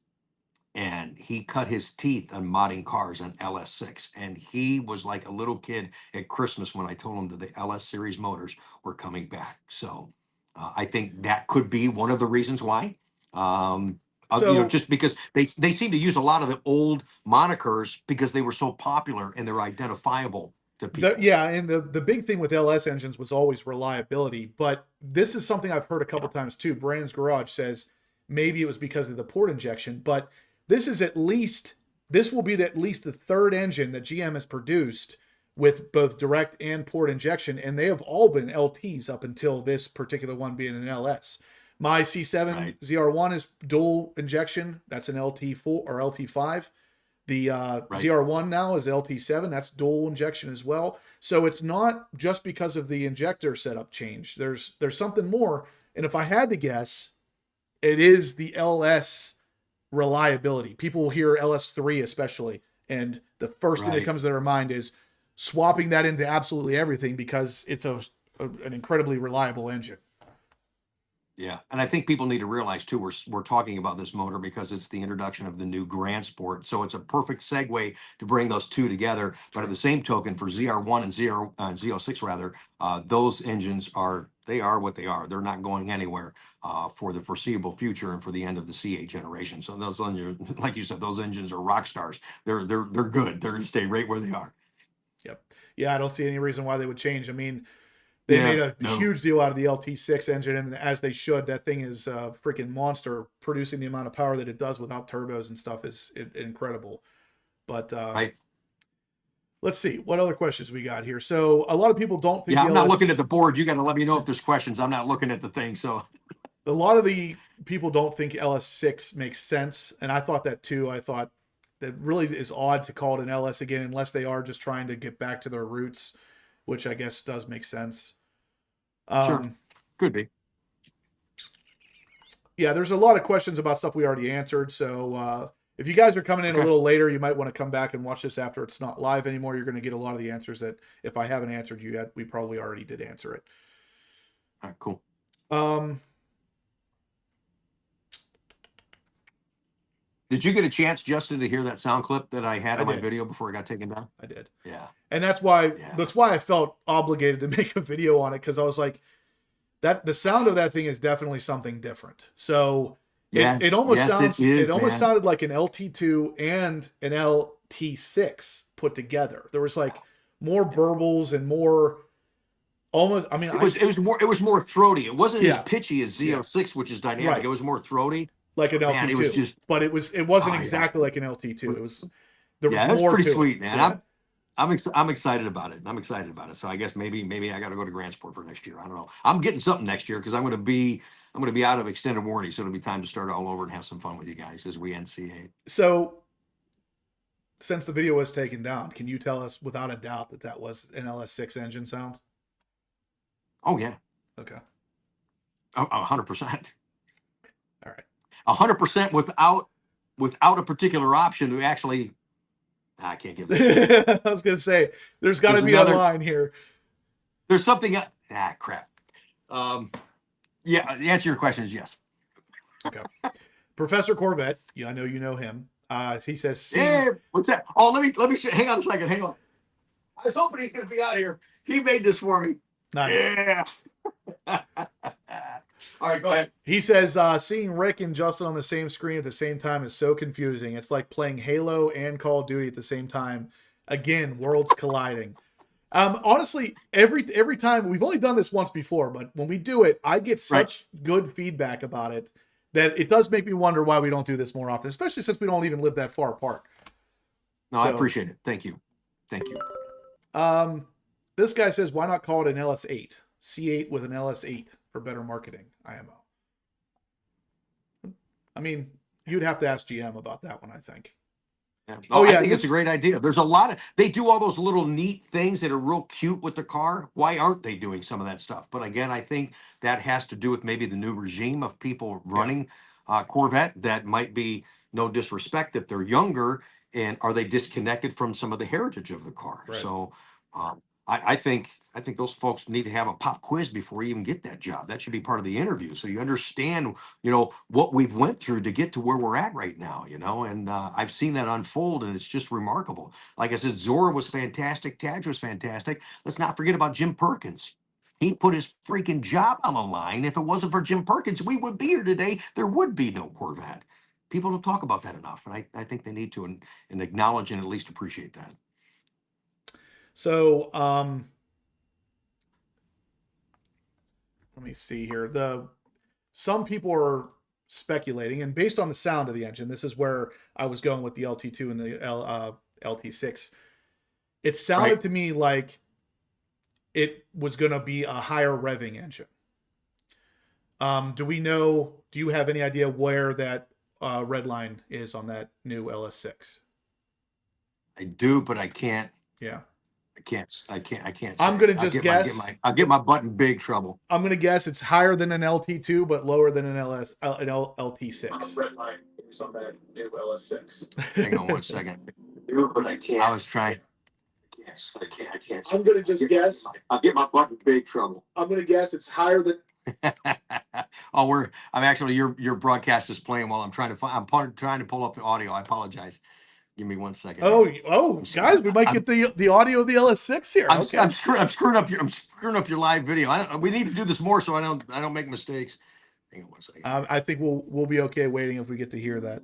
And he cut his teeth on modding cars on LS6. And he was like a little kid at Christmas when I told him that the LS series motors were coming back. So I think that could be one of the reasons why. Just because they seem to use a lot of the old monikers because they were so popular and they're identifiable to people. And the big thing with LS engines was always reliability. But this is something I've heard a couple times too. Brand's Garage says maybe it was because of the port injection, but this will be at least the third engine that GM has produced with both direct and port injection, and they have all been LTs up until this particular one being an LS. My C7 Right. ZR1 is dual injection. That's an LT4 or LT5. The Right. ZR1 now is LT7. That's dual injection as well. So it's not just because of the injector setup change. There's something more. And if I had to guess, it is the LS reliability. People will hear LS3 especially, and the first thing that Right. comes to their mind is swapping that into absolutely everything because it's an incredibly reliable engine. Yeah, and I think people need to realize too, we're talking about this motor because it's the introduction of the new Grand Sport, so it's a perfect segue to bring those two together. But at the same token, for ZR1 and Z06 rather, those engines are what they are. They're not going anywhere for the foreseeable future and for the end of the C8 generation. So those engines, like you said, those engines are rock stars. They're good. They're going to stay right where they are. Yep. Yeah, I don't see any reason why they would change. I mean, they made a huge deal out of the LT6 engine, and as they should. That thing is a freaking monster. Producing the amount of power that it does without turbos and stuff is incredible. But Right. let's see what other questions we got here. So a lot of people don't think. Yeah, I'm not looking at the board. You got to let me know if there's questions. I'm not looking at the thing. So a lot of the people don't think LS6 makes sense, and I thought that too. I thought that really is odd to call it an LS again, unless they are just trying to get back to their roots, which I guess does make sense. Sure, could be. Yeah, there's a lot of questions about stuff we already answered. So if you guys are coming in a little later, you might want to come back and watch this after it's not live anymore. You're going to get a lot of the answers that if I haven't answered you yet, we probably already did answer it. All right, cool. Did you get a chance, Justin, to hear that sound clip that I had on my video before it got taken down? I did. Yeah. And that's why I felt obligated to make a video on it, because I was like, that the sound of that thing is definitely something different. So it almost sounded like an LT2 and an LT6 put together. There was like more burbles and more almost. I mean, it was more throaty. It wasn't as pitchy as Z06, which is dynamic. Right. It was more throaty. Like an LT2, but it wasn't exactly like an LT2. It was there was more pretty to sweet, it. man. Yeah. I'm excited about it. I'm excited about it. So I guess maybe I got to go to Grand Sport for next year. I don't know. I'm getting something next year because I'm going to be out of extended warranty, so it'll be time to start all over and have some fun with you guys as we end C8. So since the video was taken down, can you tell us without a doubt that was an LS6 engine sound? Oh yeah. Okay. 100%. All right. 100% without a particular option to actually. I can't give it. I was going to say, there's got to be a line here. There's something. Crap. Yeah, the answer to your question is yes. Okay. Professor Corvette, I know you know him. He says, "Hey, what's that? Oh, let me hang on a second. Hang on. I was hoping he's going to be out here. He made this for me. Nice. Yeah. All right, go ahead. He says, seeing Rick and Justin on the same screen at the same time is so confusing. It's like playing Halo and Call of Duty at the same time. Again, worlds colliding. Honestly, every time, we've only done this once before, but when we do it, I get such good feedback about it that it does make me wonder why we don't do this more often, especially since we don't even live that far apart. No, I appreciate it. Thank you. Thank you. This guy says, why not call it an LS8? C8 with an LS8 for better marketing, IMO. I mean, you'd have to ask GM about that one, I think. Yeah. I think it's a great idea. There's a lot of, they do all those little neat things that are real cute with the car. Why aren't they doing some of that stuff? But again, I think that has to do with maybe the new regime of people running Corvette. That might be, no disrespect, that they're younger, and are they disconnected from some of the heritage of the car? Right. So I think those folks need to have a pop quiz before you even get that job. That should be part of the interview, so you understand, what we've went through to get to where we're at right now. And I've seen that unfold, and it's just remarkable. Like I said, Zora was fantastic. Taj was fantastic. Let's not forget about Jim Perkins. He put his freaking job on the line. If it wasn't for Jim Perkins, we would be here today. There would be no Corvette. People don't talk about that enough, and I think they need to and acknowledge and at least appreciate that. So, let me see here. Some people are speculating, and based on the sound of the engine, this is where I was going with the LT2 and the LT6. It sounded to me like it was going to be a higher revving engine. Do you have any idea where that red line is on that new LS6? I do, but I can't. Yeah. I can't I'm say. going to just guess. I'll get my butt in big trouble. I'm going to guess it's higher than an LT2, but lower than an LT6. Red line is on that new LS6. Hang on one second. But I can't. I was trying. I can't. I'm going to just guess. I'll get my butt in big trouble. I'm going to guess it's higher than. I'm actually, your broadcast is playing while I'm trying to pull up the audio. I apologize. Give me 1 second. Oh, guys, we might get the audio of the LS6 here. I'm screwing up your live video. We need to do this more so I don't make mistakes. Hang on 1 second. I think we'll be okay waiting if we get to hear that.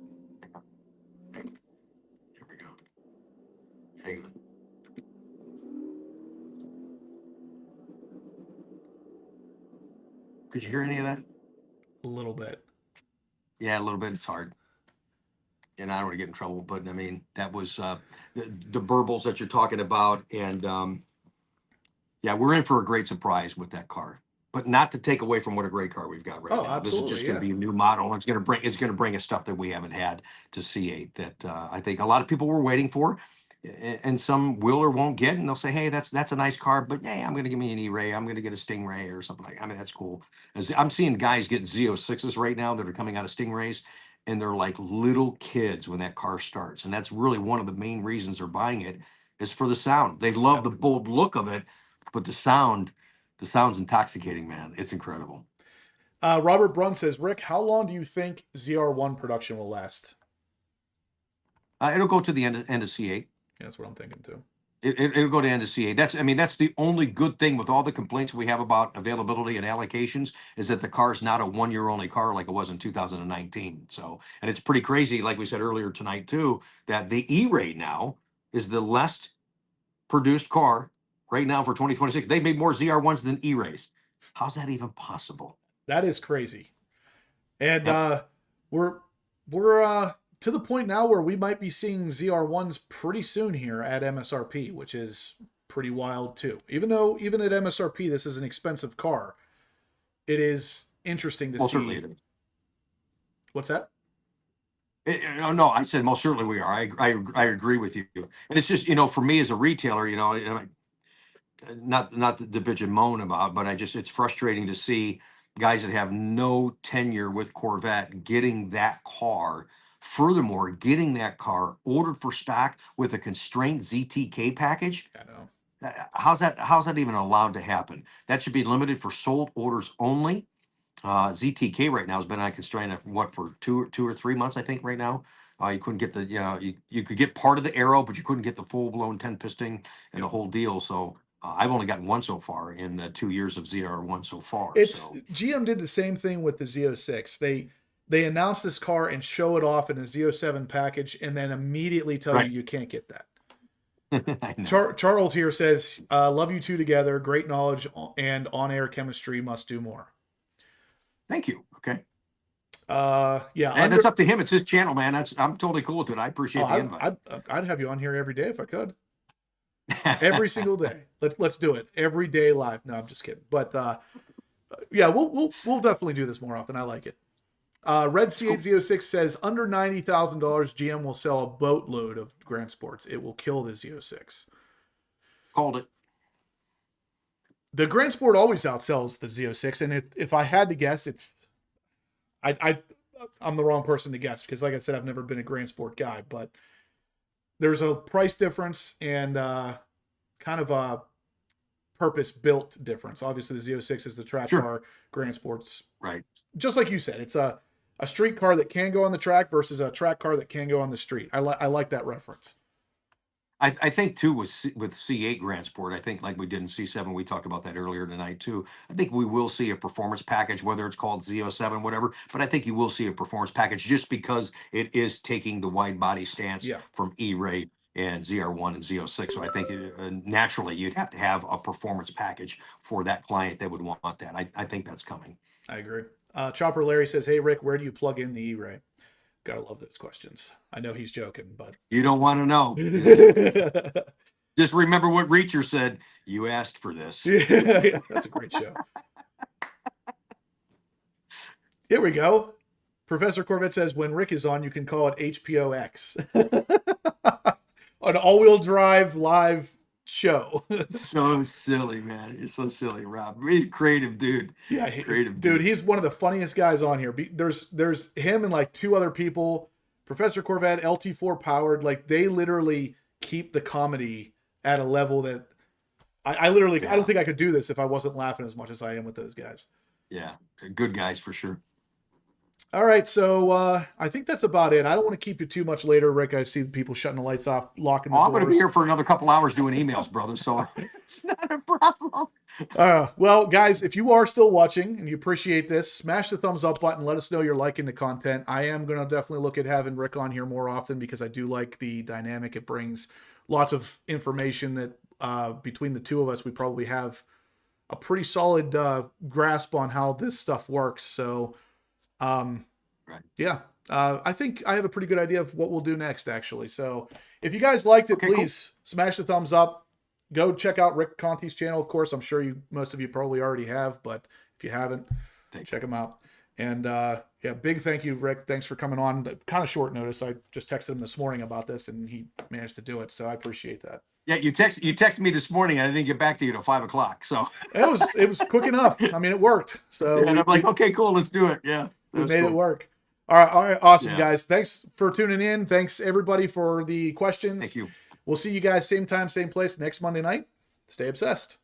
Here we go. Hang on. Could you hear any of that? A little bit. Yeah, a little bit. It's hard. And I don't want to get in trouble, but I mean, that was the burbles that you're talking about. And yeah, we're in for a great surprise with that car, but not to take away from what a great car we've got right now. Absolutely, this is just going to be a new model. And it's going to bring us stuff that we haven't had to C8 that I think a lot of people were waiting for. And some will or won't get, and they'll say, "Hey, that's a nice car, but hey, I'm going to give me an E-Ray. I'm going to get a Stingray or something like that." I mean, that's cool. As I'm seeing guys get Z06s right now that are coming out of Stingrays, and they're like little kids when that car starts. And that's really one of the main reasons they're buying it is for the sound. They love the bold look of it, but the sound's intoxicating, man. It's incredible. Robert Brunn says, Rick, how long do you think ZR1 production will last? It'll go to the end of C8. Yeah, that's what I'm thinking too. It'll go to end of C8. That's the only good thing with all the complaints we have about availability and allocations is that the car's not a 1 year only car like it was in 2019. So, and it's pretty crazy, like we said earlier tonight too, that the E-Ray now is the less produced car right now for 2026. They've made more ZR1s than E-Rays. How's that even possible? That is crazy. And we're to the point now where we might be seeing ZR1s pretty soon here at MSRP, which is pretty wild too. Even though even at MSRP, this is an expensive car, it is interesting to see. Certainly it is. What's that? No, I said most certainly we are. I agree with you. And it's just, for me as a retailer, not the bitch and moan about, but it's frustrating to see guys that have no tenure with Corvette getting that car. Furthermore, getting that car ordered for stock with a constrained ZTK package. I know. How's that even allowed to happen? That should be limited for sold orders only. ZTK right now has been on constraint for two or 3 months, I think, right now. You couldn't get you could get part of the aero, but you couldn't get the full blown 10 piston and the whole deal. So I've only gotten one so far in the 2 years of ZR1 so far. GM did the same thing with the Z06. They announce this car and show it off in a Z07 package, and then immediately tell you can't get that. Charles here says, "Love you two together. Great knowledge and on-air chemistry. Must do more." Thank you. Okay. Yeah, and that's up to him. It's his channel, man. I'm totally cool with it. I appreciate the invite. I'd have you on here every day if I could. Every single day. Let's do it every day live. No, I'm just kidding. But yeah, we'll definitely do this more often. I like it. Red C8 Z06 says under $90,000, GM will sell a boatload of Grand Sports. It will kill the Z06. Called it. The Grand Sport always outsells the Z06, and if I had to guess, I'm the wrong person to guess because, like I said, I've never been a Grand Sport guy. But there's a price difference and kind of a purpose-built difference. Obviously, the Z06 is the track car. Grand Sport's right. Just like you said, it's a street car that can go on the track versus a track car that can go on the street. I like that reference. I think too with C8 Grand Sport, I think like we did in C7, we talked about that earlier tonight too. I think we will see a performance package, whether it's called Z07, whatever, but I think you will see a performance package just because it is taking the wide body stance from E-Ray and ZR1 and Z06. So I think naturally you'd have to have a performance package for that client that would want that. I think that's coming. I agree. Chopper Larry says, "Hey Rick, where do you plug in the E-Ray?" Gotta love those questions. I know he's joking, but you don't want to know. Just remember what Reacher said. You asked for this. Yeah, that's a great show. Here we go. Professor Corvette says, when Rick is on, you can call it HPOX. An all-wheel drive live show. So silly, man. You're so silly, Rob. He's a creative dude. Yeah, Creative dude. He's one of the funniest guys on here. There's him and like two other people. Professor Corvette, LT4 powered. Like they literally keep the comedy at a level that I literally I don't think I could do this if I wasn't laughing as much as I am with those guys. Yeah, good guys for sure. All right, so I think that's about it. I don't want to keep you too much later, Rick. I see people shutting the lights off, locking the I'm doors. going to be here for another couple hours doing emails, brother. So it's not a problem. Well, guys, if you are still watching and you appreciate this, smash the thumbs up button. Let us know you're liking the content. I am going to definitely look at having Rick on here more often because I do like the dynamic it brings. Lots of information that between the two of us, we probably have a pretty solid grasp on how this stuff works. So, Right. yeah, I think I have a pretty good idea of what we'll do next, actually. So if you guys liked it, Okay, please smash the thumbs up. Go check out Rick Conti's channel. Of course, I'm sure most of you probably already have, but if you haven't, check him out. And yeah, big thank you, Rick. Thanks for coming on. Kind of short notice. I just texted him this morning about this, and he managed to do it. So I appreciate that. Yeah, you texted me this morning, and I didn't get back to you till 5 o'clock. So it was quick enough. I mean, it worked. So and I'm like, okay, cool, let's do it. Yeah, we made it work. All right, awesome, Yeah. guys. Thanks for tuning in. Thanks everybody for the questions. Thank you. We'll see you guys same time, same place next Monday night. Stay obsessed.